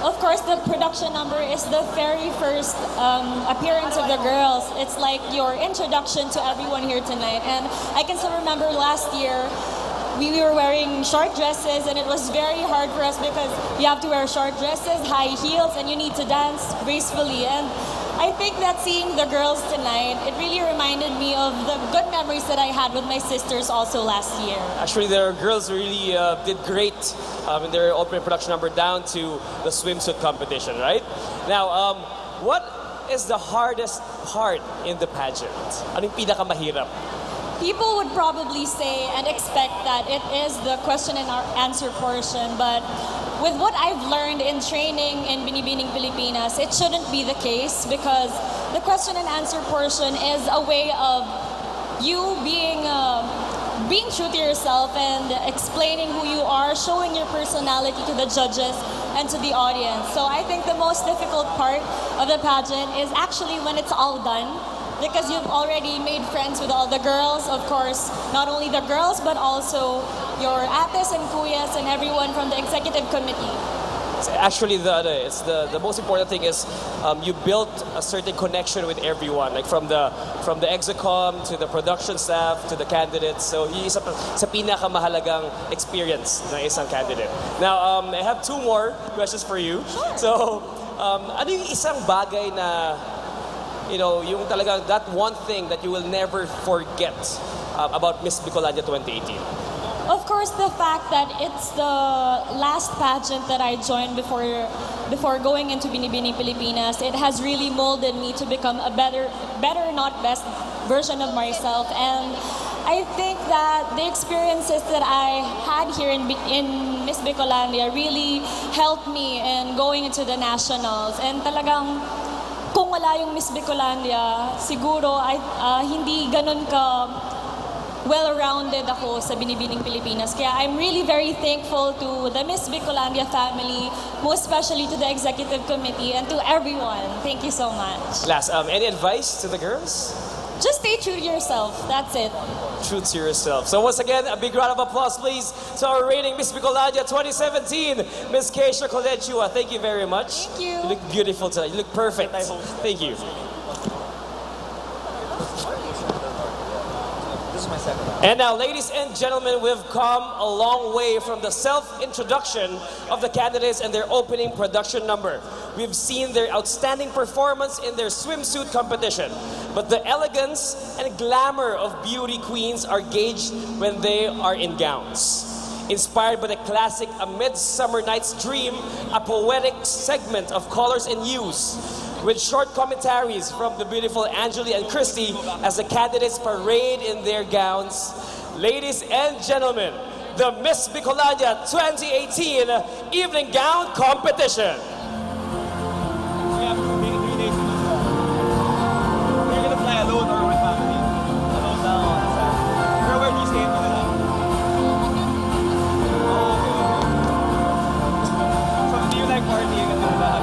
Of course, the production number is the very first appearance of the girls. It's like your introduction to everyone here tonight. And I can still remember last year, we were wearing short dresses, and it was very hard for us because you have to wear short dresses, high heels, and you need to dance gracefully. And I think that seeing the girls tonight, it really reminded me of the good memories that I had with my sisters also last year. Actually, their girls really did great in their opening production number down to the swimsuit competition, right? Now, what is the hardest part in the pageant? Anong pinakamahirap? People would probably say and expect that it is the question and answer portion, but with what I've learned in training in Binibining Pilipinas, it shouldn't be the case, because the question and answer portion is a way of you being true to yourself and explaining who you are, showing your personality to the judges and to the audience. So I think the most difficult part of the pageant is actually when it's all done, because you've already made friends with all the girls, of course, not only the girls, but also your ates and kuyas and everyone from the executive committee. Actually, the most important thing is you built a certain connection with everyone, like from the execom to the production staff to the candidates. So yun isa sa pinakamahalagang experience ng isang candidate. Now, I have two more questions for you. Sure. So, ano yung isang bagay na, you know, yung talagang that one thing that you will never forget about Miss Bicolania 2018? Of course, the fact that it's the last pageant that I joined before going into Binibining Pilipinas, it has really molded me to become a better, not best version of myself. And I think that the experiences that I had here in Miss Bicolania really helped me in going into the nationals. And talagang, kung wala yung Miss Bicolania, siguro hindi ganun ka well-rounded ako sa Binibining Pilipinas. Kaya I'm really very thankful to the Miss Bicolania family, most especially to the executive committee and to everyone. Thank you so much. Last, any advice to the girls? Just stay true to yourself. That's it. True to yourself. So once again, a big round of applause, please, to our reigning Miss Bicolania 2017, Miss Keisha Colentua. Thank you very much. Thank you. You look beautiful tonight. You look perfect. Thank you. And now, ladies and gentlemen, we've come a long way from the self-introduction of the candidates and their opening production number. We've seen their outstanding performance in their swimsuit competition. But the elegance and glamour of beauty queens are gauged when they are in gowns. Inspired by the classic A Midsummer Night's Dream, a poetic segment of colors and hues, with short commentaries from the beautiful Angeli and Christy as the candidates parade in their gowns. Ladies and gentlemen, the Miss Bicolania 2018 Evening Gown Competition. We have 3 days to do that. You're gonna fly alone or with family? Alone now. Where do you stay in Manila? Oh, okay. So do you like partying in Manila?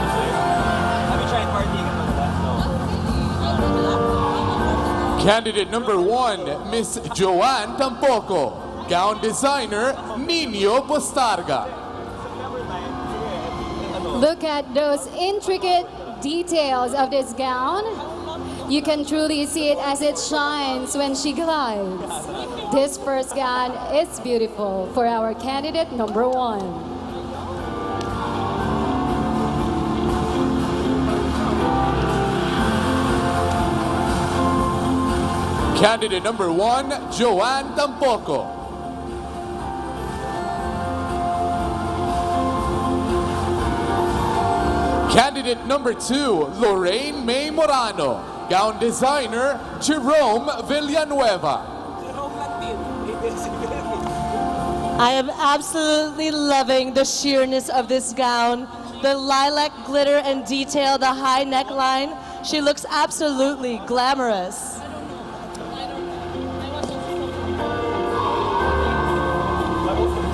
Have you tried partying in Manila? No. Candidate number 1, Miss Joanne Tampoco. Gown designer, Nino Postarga. Look at those intricate details of this gown. You can truly see it as it shines when she glides. This first gown is beautiful for our candidate number 1. Candidate number 1, Joanne Tampoco. Candidate number 2, Lorraine May Morano. Gown designer, Jerome Villanueva. I am absolutely loving the sheerness of this gown, the lilac glitter and detail, the high neckline. She looks absolutely glamorous.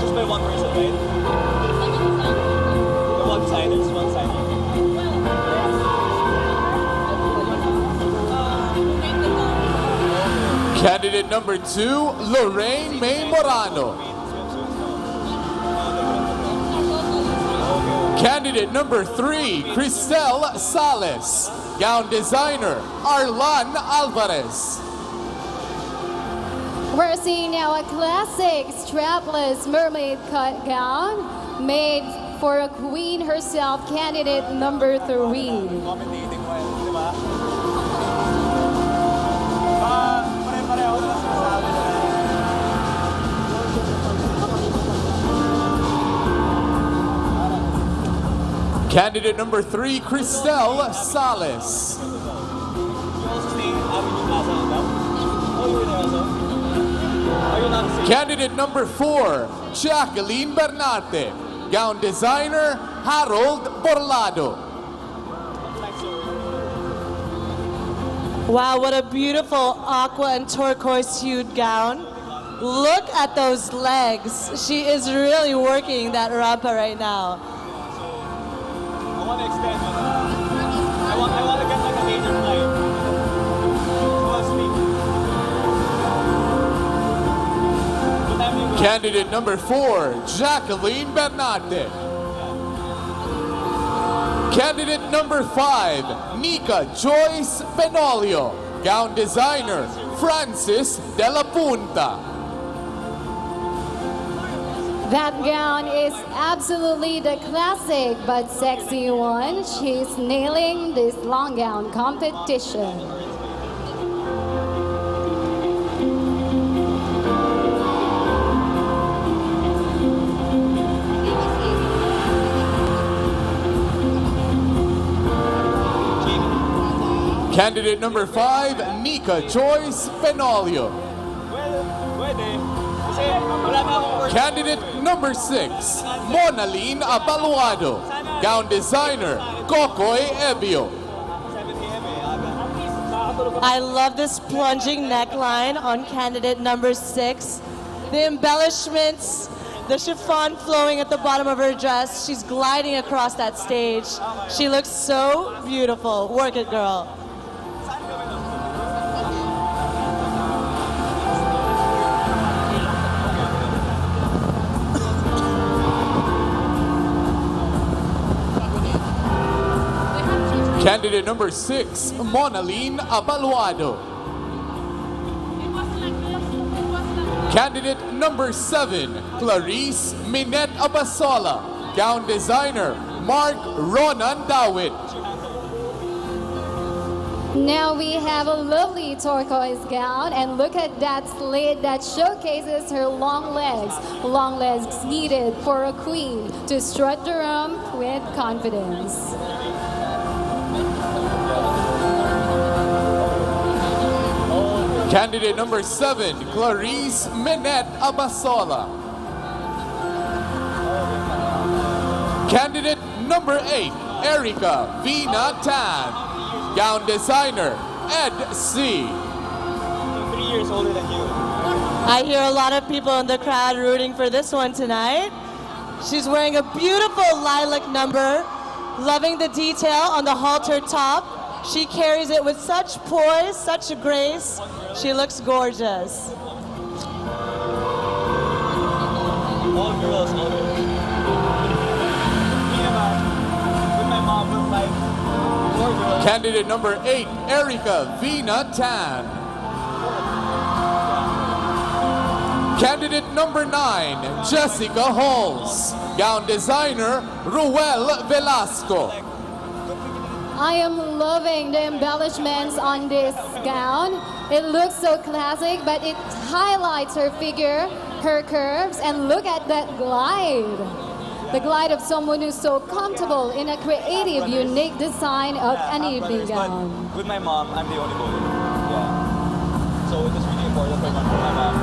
Just by one person, right? The one side, there's one side. Candidate number 2, Lorraine May Morano. Candidate number 3, Cristel Sales. Gown designer, Arlan Alvarez. We're seeing now a classic strapless mermaid cut gown made for a queen herself, candidate number 3. Candidate number 3, Cristel Sales. Candidate number 4, Jacqueline Bernarte. Gown designer, Harold Borlado. Wow, what a beautiful aqua and turquoise hued gown. Look at those legs. She is really working that rampa right now. I want to extend one. I want to get like a major flight. Candidate number 4, Jacqueline Bernarte. Candidate number 5, Nika Joyce Benolio. Gown designer, Francis De La Punta. That gown is absolutely the classic but sexy one. She's nailing this long gown competition. Candidate number 5, Nika Joyce Benolio. Candidate number 6, Monaline Abaluado. Gown designer, Kokoy Ebio. I love this plunging neckline on candidate number 6. The embellishments, the chiffon flowing at the bottom of her dress. She's gliding across that stage. She looks so beautiful. Work it, girl. Candidate number 6, Monaline Abaluado. Candidate number 7, Clarice Minette Abasola. Gown designer, Mark Ronan Dawit. Now we have a lovely turquoise gown, and look at that slit that showcases her long legs needed for a queen to strut the room with confidence. Candidate number 7, Clarice Minette Abasola. Candidate number 8, Erica Vina Tan. Gown designer, Ed C. 3 years older than you. I hear a lot of people in the crowd rooting for this one tonight. She's wearing a beautiful lilac number, loving the detail on the halter top. She carries it with such poise, such a grace. She looks gorgeous. All girls, all girls. Me naman, with my mom, with like 4 girls. Candidate number 8, Erica Vina Tan. Candidate number 9, Jessica Halls. Gown designer, Ruel Velasco. I am loving the embellishments on this gown. It looks so classic, but it highlights her figure, her curves, and look at that glide. The glide of someone who's so comfortable in a creative, unique design of an evening gown. With my mom, I'm the only boy. Yeah. So it was really important for my mom.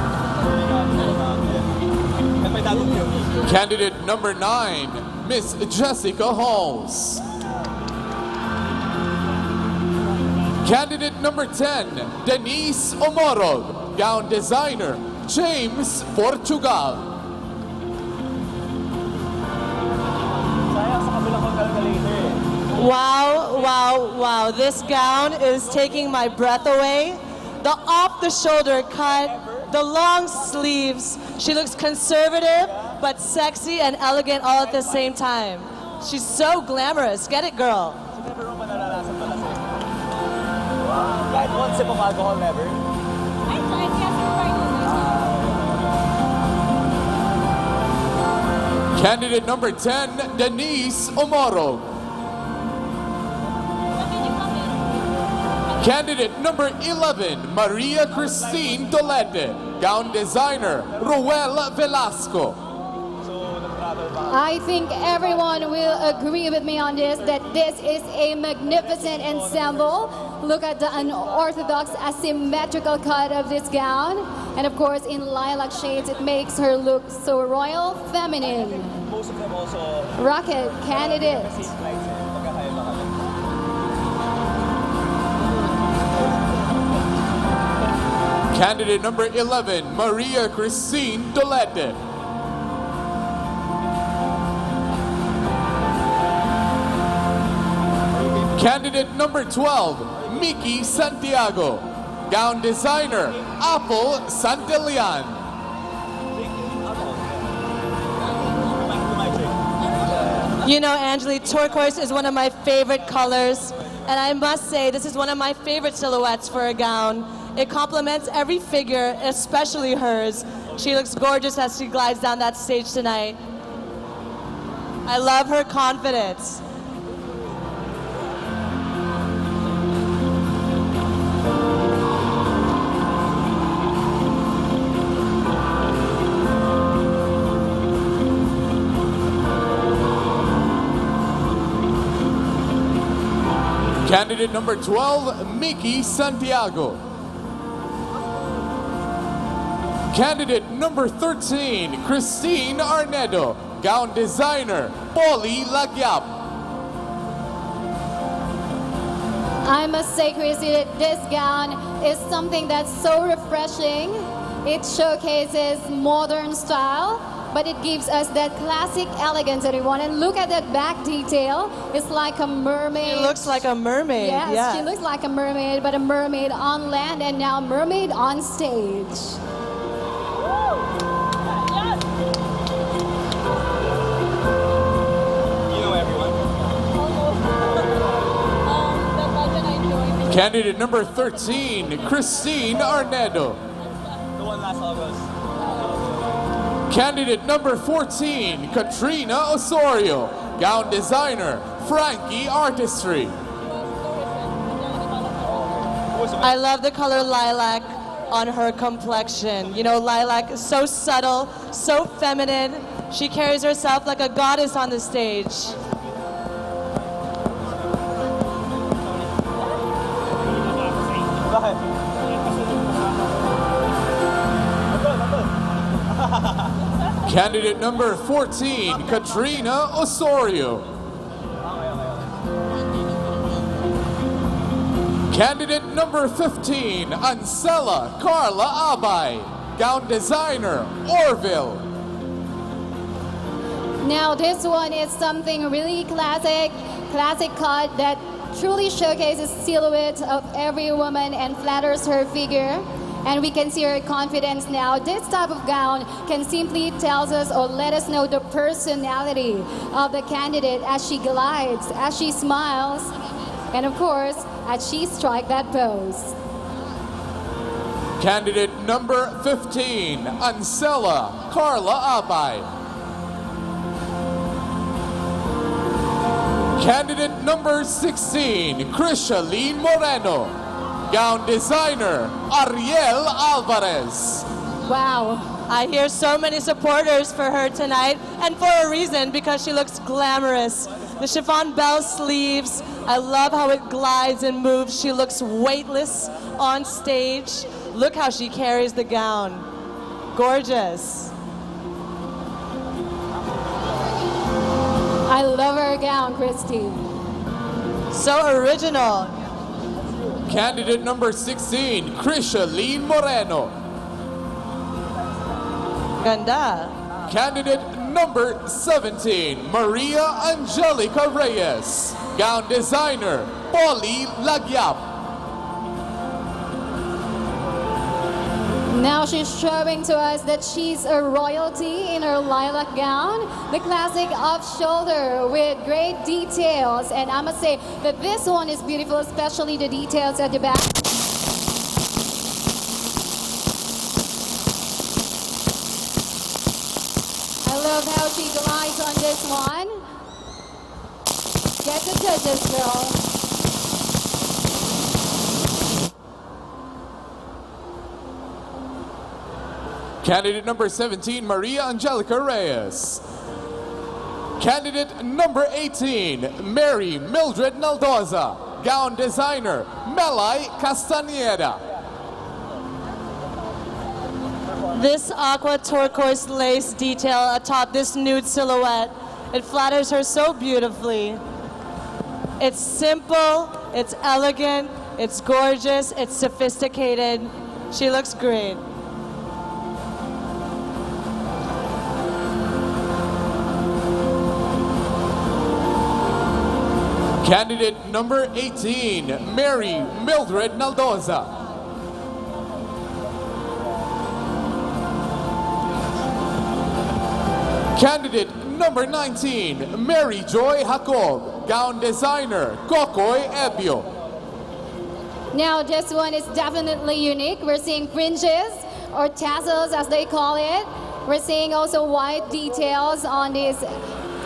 And my dad would kill me. Candidate number 9, Miss Jessica Halls. Candidate number 10, Denise Omorog, gown designer, James Portugal. Wow, wow, wow. This gown is taking my breath away. The off-the-shoulder cut, the long sleeves. She looks conservative, but sexy and elegant all at the same time. She's so glamorous. Get it, girl. Kahit one sip of alcohol, never. Candidate number 10, Denise Omorog. Candidate number 11, Maria Christine Dolete, gown designer, Ruel Velasco. I think everyone will agree with me on this, that this is a magnificent ensemble. Look at the unorthodox asymmetrical cut of this gown. And of course, in lilac shades, it makes her look so royal, feminine. Most of them also... Rocket candidate. Candidate number 11, Maria Christine Dolete. Candidate number 12, Mickey Santiago, gown designer, Apple Santillan. You know, Angeli, turquoise is one of my favorite colors. And I must say, this is one of my favorite silhouettes for a gown. It complements every figure, especially hers. She looks gorgeous as she glides down that stage tonight. I love her confidence. Candidate number 12, Mickey Santiago. Candidate number 13, Christine Arnedo, gown designer, Polly Lagyap. I must say, Chrissy, that this gown is something that's so refreshing. It showcases modern style, but it gives us that classic elegance that we want. And look at that back detail. It's like a mermaid. She looks like a mermaid. Yes, yeah. She looks like a mermaid, but a mermaid on land and now mermaid on stage. Candidate number 13, Christine Arnedo. The one last August. Candidate number 14, Katrina Osorio, gown designer, Frankie Artistry. I love the color lilac on her complexion. You know, lilac is so subtle, so feminine. She carries herself like a goddess on the stage. Candidate number 14, Katrina Osorio. Candidate number 15, Ansela Carla Abay, gown designer, Orville. Now this one is something really classic cut that truly showcases silhouette of every woman and flatters her figure. And we can see her confidence now. This type of gown can simply tell us or let us know the personality of the candidate as she glides, as she smiles, and of course, as she strikes that pose. Candidate number 15, Ansela Carla Abay. Candidate number 16, Krishaline Moreno. Gown designer, Ariel Alvarez. Wow, I hear so many supporters for her tonight, and for a reason, because she looks glamorous. The chiffon bell sleeves, I love how it glides and moves. She looks weightless on stage. Look how she carries the gown. Gorgeous. I love her gown, Christy. So original. Candidate number 16, Krishaline Moreno. Ganda. Candidate number 17, Maria Angelica Reyes. Gown designer, Polly Lagyap. Now she's showing to us that she's a royalty in her lilac gown, the classic off-shoulder with great details. And I must say that this one is beautiful, especially the details at the back. I love how she glides on this one. Get the touches, girl. Candidate number 17, Maria Angelica Reyes. Candidate number 18, Mary Mildred Naldoza. Gown designer, Melay Castaneda. This aqua turquoise lace detail atop this nude silhouette, it flatters her so beautifully. It's simple, it's elegant, it's gorgeous, it's sophisticated. She looks great. Candidate number 18, Mary Mildred Naldoza. Candidate number 19, Mary Joy Jacob. Gown designer, Kokoy Ebio. Now this one is definitely unique. We're seeing fringes or tassels as they call it. We're seeing also white details on this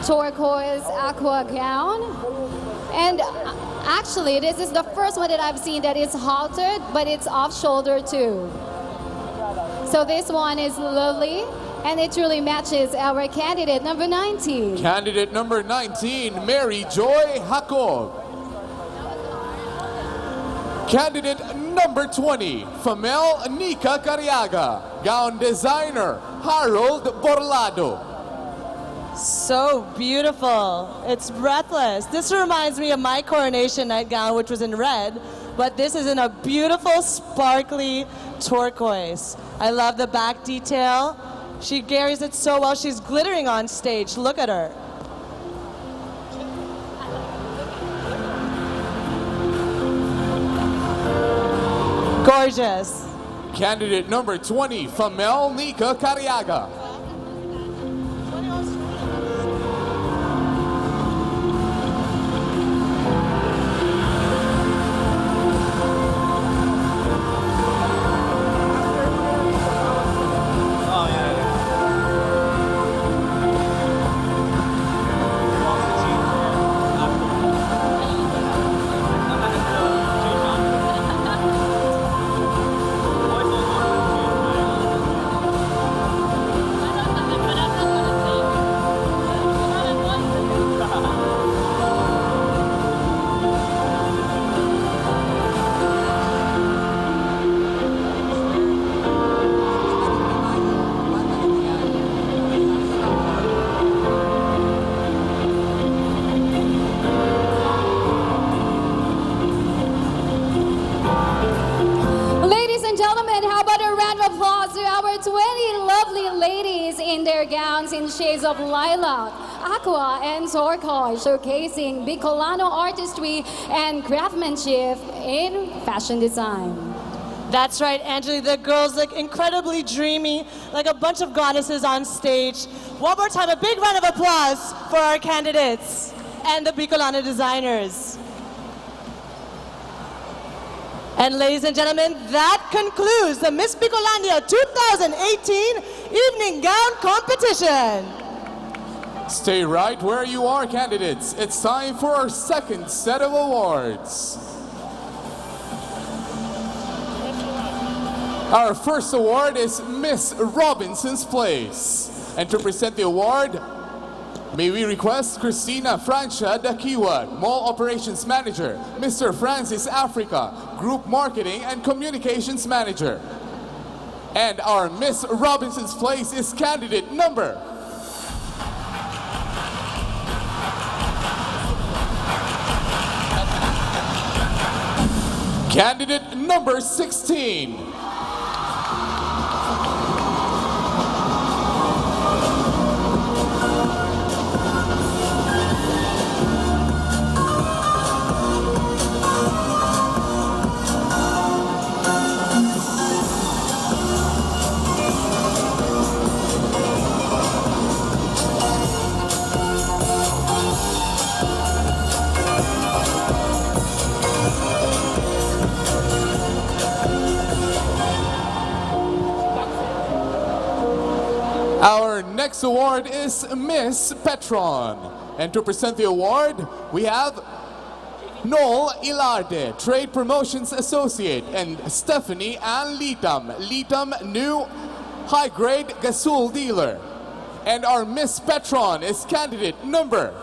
turquoise aqua gown. And actually, this is the first one that I've seen that is haltered, but it's off-shoulder too. So this one is lovely, and it truly matches our candidate number 19. Candidate number 19, Mary Joy Jacob. Candidate number 20, Famel Nika Cariaga. Gown designer, Harold Borlado. So beautiful. It's breathless. This reminds me of my coronation nightgown, which was in red, but this is in a beautiful, sparkly turquoise. I love the back detail. She carries it so well. She's glittering on stage. Look at her. Gorgeous. Candidate number 20, Famel Nika Cariaga. Gowns in shades of lilac, aqua, and turquoise, showcasing Bicolano artistry and craftsmanship in fashion design. That's right, Angeli. The girls look incredibly dreamy, like a bunch of goddesses on stage. One more time, a big round of applause for our candidates and the Bicolano designers. And ladies and gentlemen, that concludes the Miss Bicolandia 2018 Evening Gown Competition. Stay right where you are, candidates. It's time for our second set of awards. Our first award is Miss Robinson's Place. And to present the award, may we request Christina Francia Dakiwa, Mall Operations Manager, Mr. Francis Africa, Group Marketing and Communications Manager. And our Miss Robinson's Place is candidate number... Candidate number 16. Our next award is Miss Petron. And to present the award, we have Noel Ilarde, Trade Promotions Associate, and Stephanie Ann Litam, new high-grade Gasul dealer. And our Miss Petron is candidate number...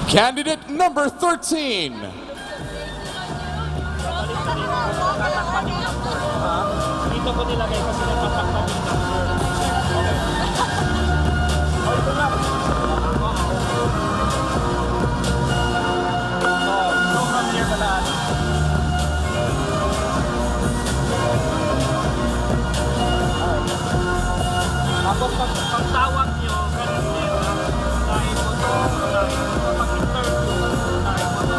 Candidate number 13. Dito ko nilagay kasi natatakpan dito. So from here pala. Tapos pagtawag nyo, ganun din. Dahil mo to, pag-interview, dahil mo to.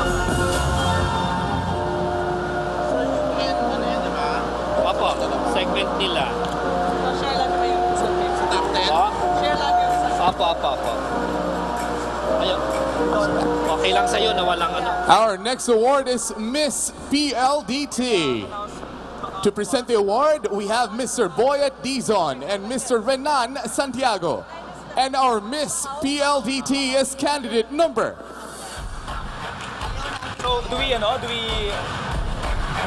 Opo, segment nila. So, share lang naman yung segment sa top 10? Share lang yung sa... Opo. Ayun. Okay lang sa'yo na walang ano. Our next award is Miss PLDT. To present the award, we have Mr. Boyet Dizon and Mr. Renan Santiago. And our Miss PLDT is candidate number... So, do we,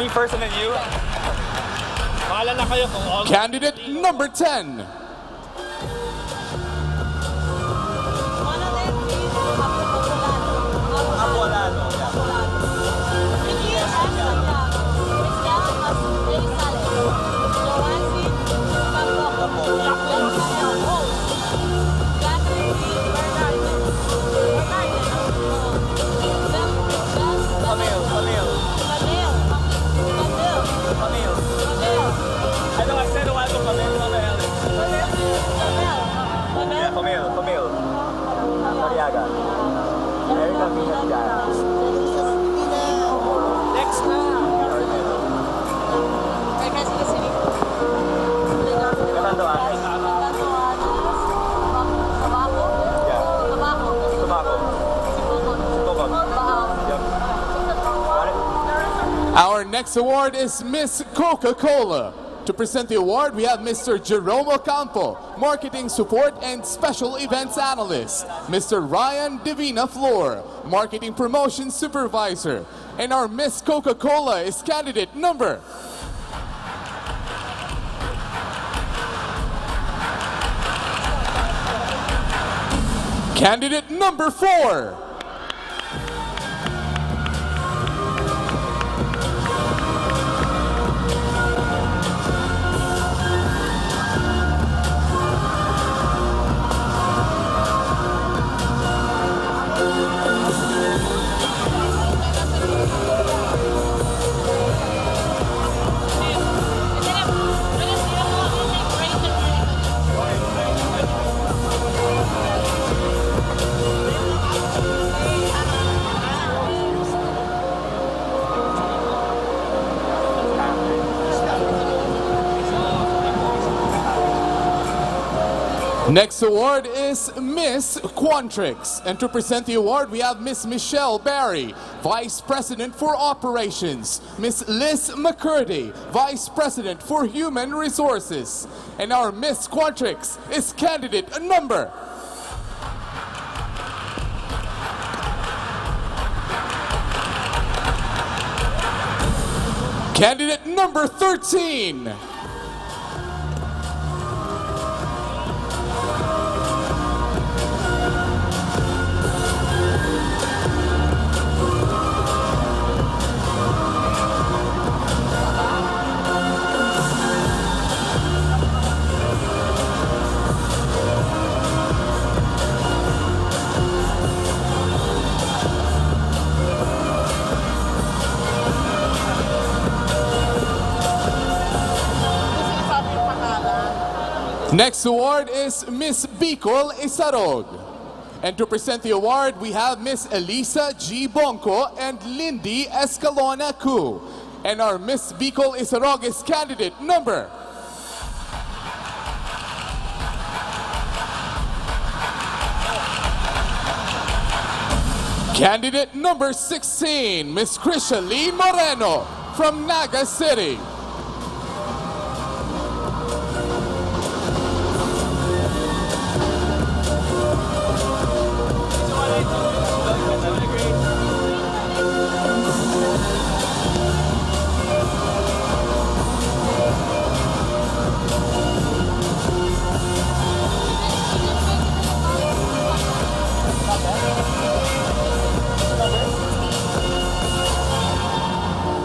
me first and then you? Mahala na kayo kung all... Candidate number 10. Next na. Our next award is Miss Coca-Cola. To present the award, we have Mr. Jerome Ocampo, Marketing Support and Special Events Analyst, Mr. Ryan Divina Flor, Marketing Promotion Supervisor, and our Miss Coca-Cola is candidate number... Candidate number 4. Next award is Miss Quantrix. And to present the award, we have Miss Michelle Barry, Vice President for Operations, Miss Liz McCurdy, Vice President for Human Resources. And our Miss Quantrix is candidate number... Candidate number 13. Next award is Miss Bicol Isarog. And to present the award, we have Miss Elisa G. Bonco and Lindy Escalona Cu. And our Miss Bicol Isarog is candidate number Candidate number 16, Miss Krisha Lee Moreno from Naga City.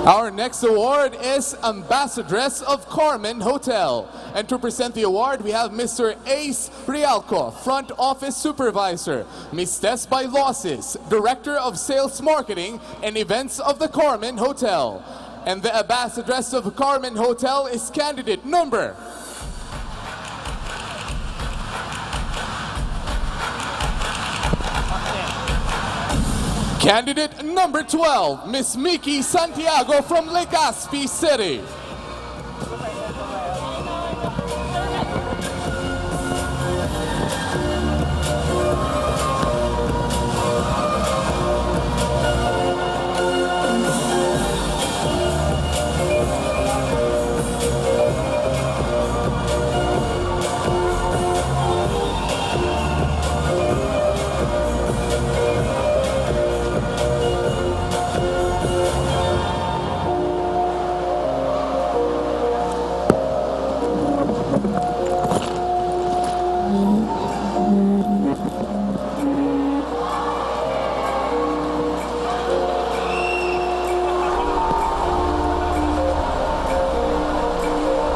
Our next award is Ambassadress of Carmen Hotel. And to present the award, we have Mr. Ace Rialco, Front Office Supervisor, Ms. Tess Bailosis, Director of Sales Marketing and Events of the Carmen Hotel. And the Ambassadress of Carmen Hotel is candidate number Candidate number 12, Miss Miki Santiago from Legazpi City.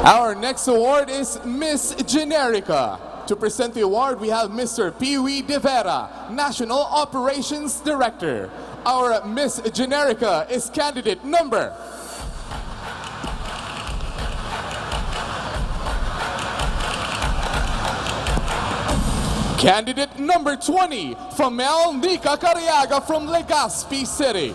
Our next award is Miss Generica. To present the award, we have Mr. Pee-wee De Vera, National Operations Director. Our Miss Generica is candidate number Candidate number 20, Famel Nika Cariaga from Legazpi City.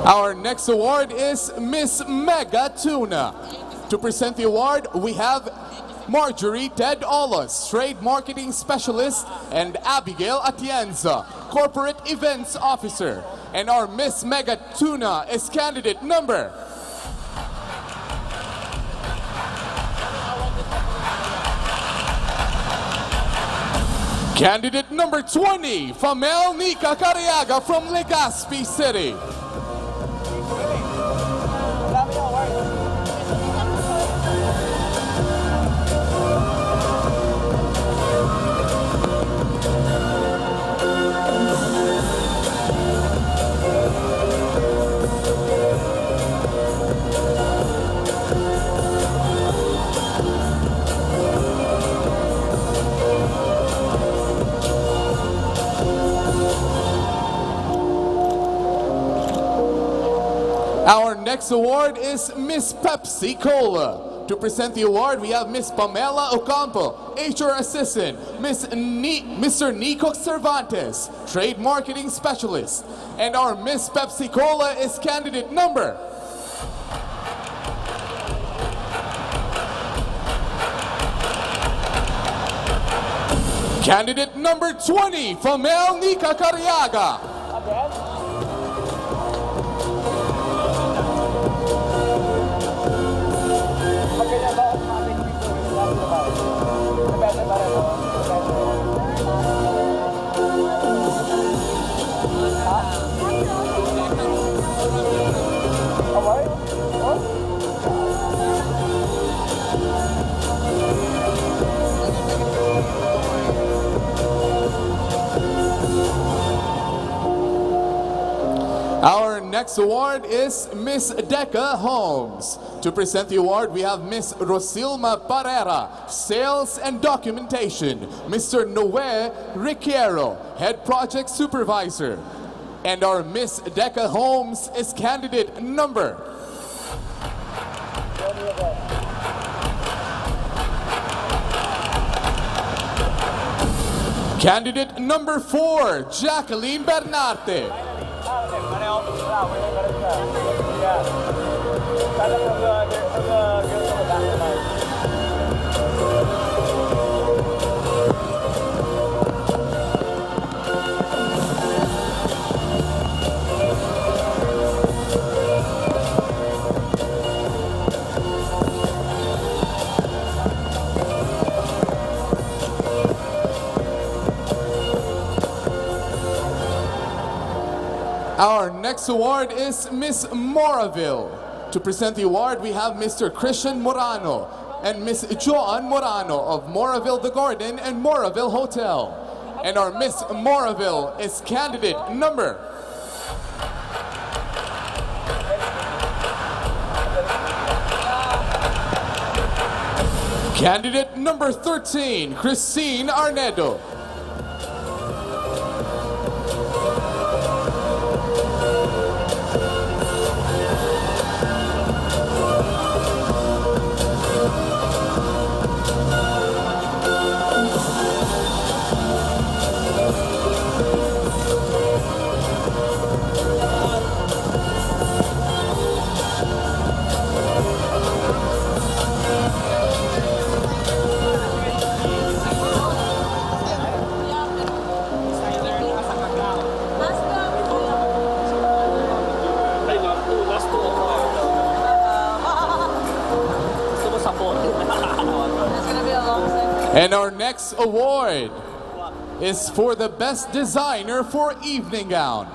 Our next award is Miss Mega Tuna. To present the award, we have Marjorie Ted Olos, Trade Marketing Specialist, and Abigail Atienza, Corporate Events Officer. And our Miss Mega Tuna is candidate number Candidate number 20, Famel Nika Cariaga from Legazpi City. Our next award is Miss Pepsi Cola. To present the award, we have Miss Pamela Ocampo, HR Assistant, Mr. Nico Cervantes, Trade Marketing Specialist. And our Miss Pepsi Cola is candidate number Candidate number 20 from Nica Cariaga. Our next award is Miss Deca Holmes. To present the award, we have Miss Rosilma Parera, Sales and Documentation, Mr. Noe Riquero, Head Project Supervisor. And our Miss Deca Holmes is candidate number Candidate number 4, Jacqueline Bernarte. Our next award is Miss Moraville. To present the award, we have Mr. Christian Morano and Miss Joan Morano of Moraville The Garden and Moraville Hotel. And our Miss Moraville is candidate number Candidate number 13, Christine Arnedo. And our next award is for the Best Designer for Evening Gown.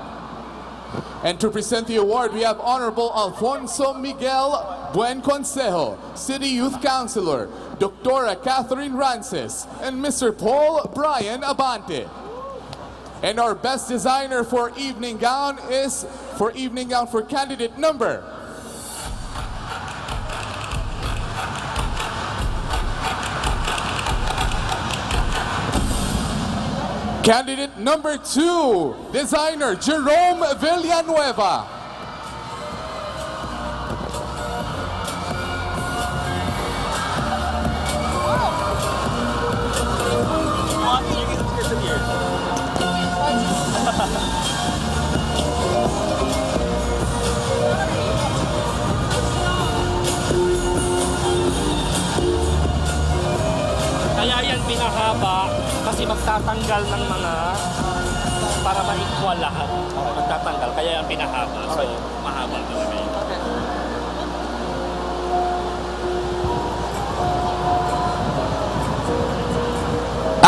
And to present the award, we have Honorable Alfonso Miguel Buenconsejo, City Youth Councilor, Dr. Catherine Rances, and Mr. Paul Brian Abante. And our Best Designer for Evening Gown is for candidate number Candidate number 2, designer Jerome Villanueva. Kaya yan pinahaba kasi magtatanggal ng mga para ma-equal lahat. Magtatanggal, kaya yan pinahaba. So, mahaba talaga yun.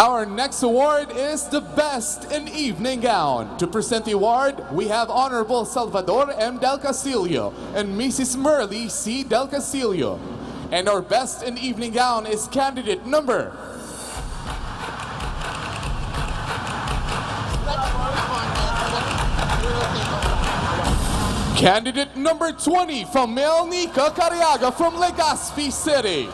Our next award is the Best in Evening Gown. To present the award, we have Honorable Salvador M. Del Castillo and Mrs. Merly C. Del Castillo. And our Best in Evening Gown is candidate number Candidate number 20 from Nica Cariaga from Legazpi City.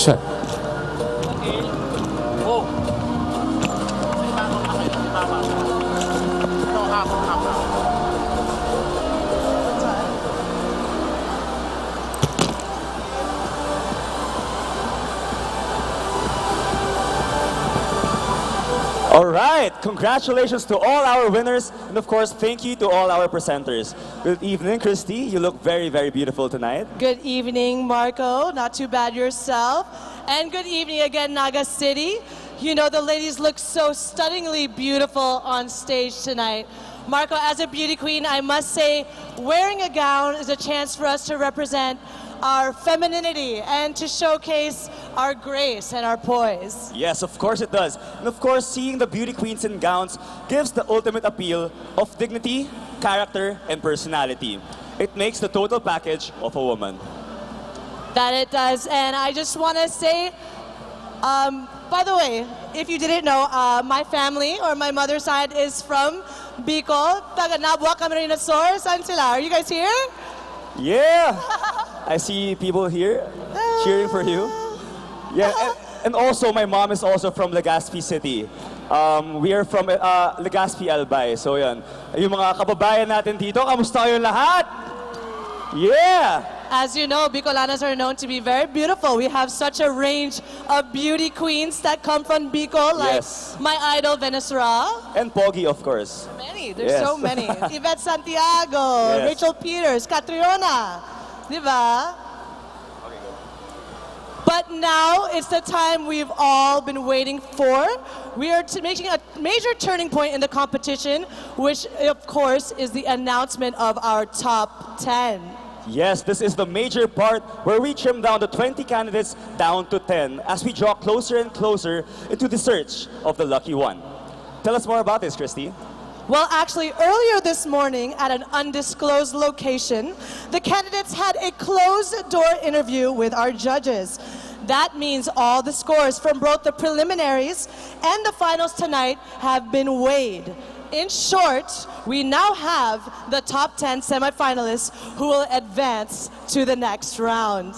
Check. All right, congratulations to all our winners, and of course, thank you to all our presenters. Good evening, Christy. You look very, very beautiful tonight. Good evening, Marco. Not too bad yourself. And good evening again, Naga City. You know, the ladies look so stunningly beautiful on stage tonight. Marco, as a beauty queen, I must say, wearing a gown is a chance for us to represent our femininity and to showcase our grace and our poise. Yes, of course it does. And of course, seeing the beauty queens in gowns gives the ultimate appeal of dignity, character, and personality. It makes the total package of a woman. That it does. And I just want to say, by the way, if you didn't know, my family or my mother's side is from Bicol. Taga Nabua Camarines Sur. Saan sila? Are you guys here? Yeah! I see people here cheering for you. Yeah, and also my mom is also from Legazpi City. We are from Legazpi Albay. So yan. Yung mga kababayan natin dito, kamusta kayo lahat? Yeah! As you know, Bicolanas are known to be very beautiful. We have such a range of beauty queens that come from Bicol, like my idol, Venezuela. And Pogi, of course. Many, there's so many. Yvette Santiago, Rachel Peters, Catriona. Diba? But now it's the time we've all been waiting for. We are making a major turning point in the competition, which of course is the announcement of our top 10. Yes, this is the major part where we trim down the 20 candidates down to 10 as we draw closer and closer into the search of the lucky one. Tell us more about this, Christy. Well, actually, earlier this morning at an undisclosed location, the candidates had a closed-door interview with our judges. That means all the scores from both the preliminaries and the finals tonight have been weighed. In short, we now have the top 10 semifinalists who will advance to the next round.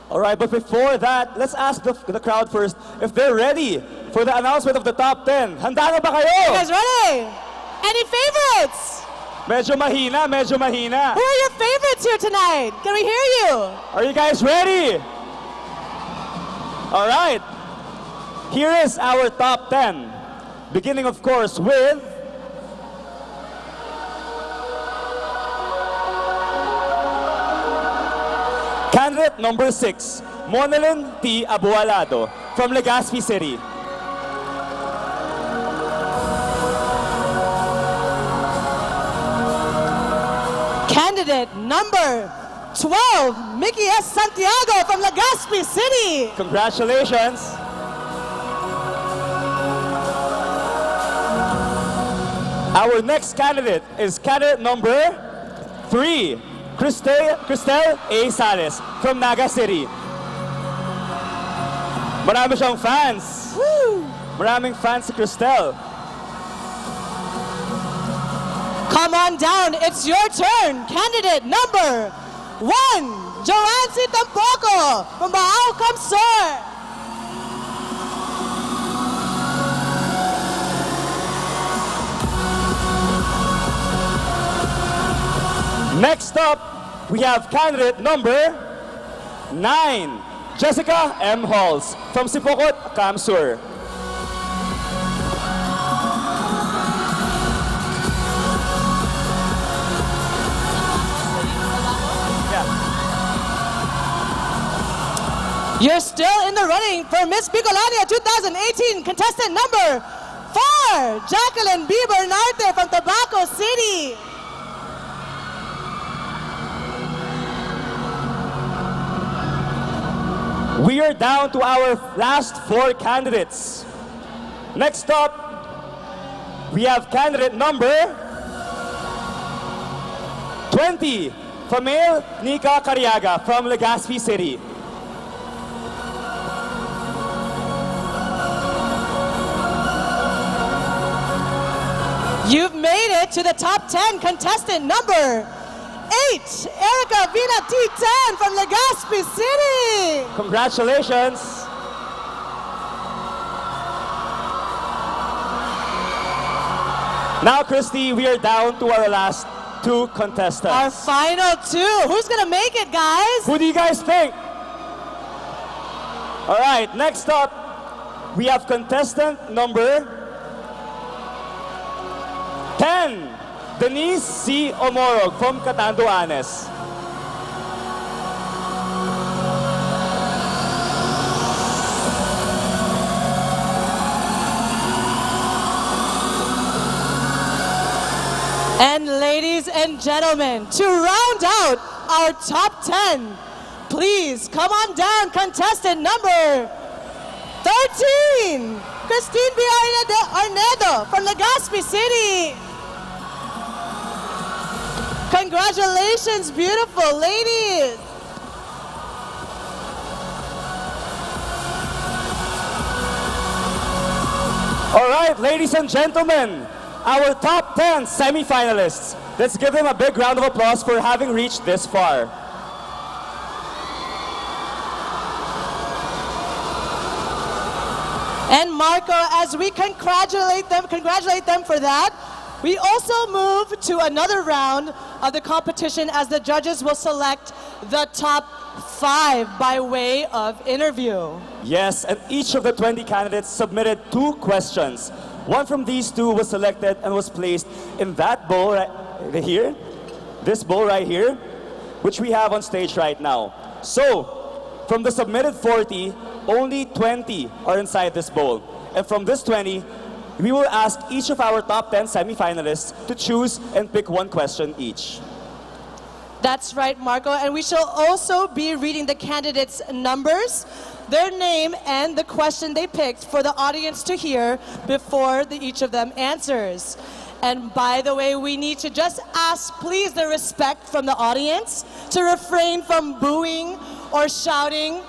All right, but before that, let's ask the crowd first if they're ready for the announcement of the top 10. Handa na ba kayo? You guys ready? Any favorites? Medyo mahina, medyo mahina. Who are your favorites here tonight? Can we hear you? Are you guys ready? All right. Here is our top 10. Beginning, of course, with candidate number 6, Monelyn T. Abualado from Legazpi City. Candidate number 12, Mickey S. Santiago from Legazpi City. Congratulations. Our next candidate is candidate number 3, Cristel A. Sales from Naga City. Marami siyang fans. Woo! Maraming fans si Cristel. Come on down, it's your turn. Candidate number 1, Joancy Tampoco from Baao Kamsor. Next up, we have candidate number 9, Jessica M. Halls from Sipokot, Kamsur. You're still in the running for Miss Bicolania 2018 contestant number 4, Jacqueline B. Bernarte from Tabaco City. We are down to our last 4 candidates. Next up, we have candidate number 20, Famil Nika Cariaga from Legazpi City. You've made it to the top 10 contestant number 8, Erica Vina T10 from Legazpi City. Congratulations. Now, Christy, we are down to our last two contestants. Our final two. Who's gonna make it, guys? Who do you guys think? All right, next up, we have contestant number 10, Denise C. Omorog from Catanduanes. And ladies and gentlemen, to round out our top 10, please come on down, contestant number 13, Christine B. Arnedo from Legazpi City. Congratulations, beautiful ladies. All right, ladies and gentlemen, our top 10 semi-finalists. Let's give them a big round of applause for having reached this far. And Marco, as we congratulate them for that, we also move to another round of the competition as the judges will select the top 5 by way of interview. Yes, and each of the 20 candidates submitted 2 questions. One from these 2 was selected and was placed in that bowl right here, this bowl right here, which we have on stage right now. So, from the submitted 40, only 20 are inside this bowl. And from this 20, we will ask each of our top 10 semi-finalists to choose and pick 1 question each. That's right, Marco. And we shall also be reading the candidates' numbers, their name, and the question they picked for the audience to hear before each of them answers. And by the way, we need to just ask, please, the respect from the audience to refrain from booing or shouting.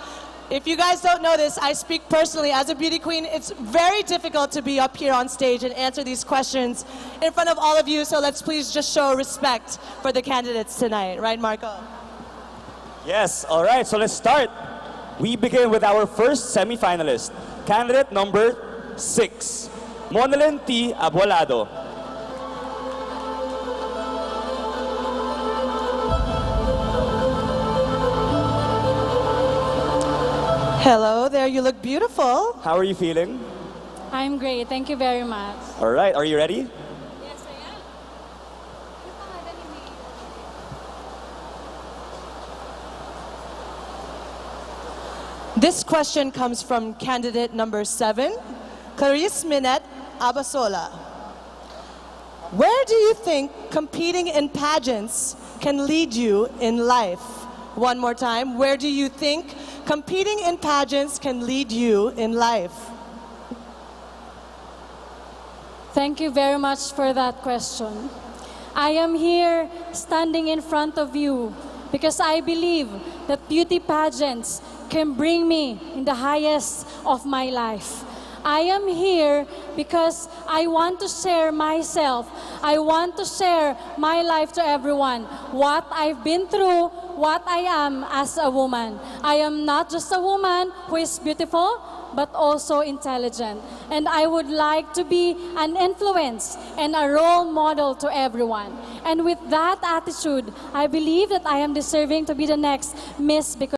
If you guys don't know this, I speak personally as a beauty queen. It's very difficult to be up here on stage and answer these questions in front of all of you, so let's please just show respect for the candidates tonight. Right, Marco? Yes, all right, so let's start. We begin with our first semi-finalist, candidate number 6, Monalyn T. Abuelado. Hello there, you look beautiful. How are you feeling? I'm great. Thank you very much. All right, are you ready? Yes, I am. This question comes from candidate number 7, Clarice Minette Abasola. Where do you think competing in pageants can lead you in life? One more time, where do you think competing in pageants can lead you in life? Thank you very much for that question. I am here standing in front of you because I believe that beauty pageants can bring me in the highest of my life. I am here because I want to share myself. I want to share my life to everyone. What I've been through, what I am as a woman. I am not just a woman who is beautiful, but also intelligent. And I would like to be an influence and a role model to everyone. And with that attitude, I believe that I am deserving to be the next Miss Because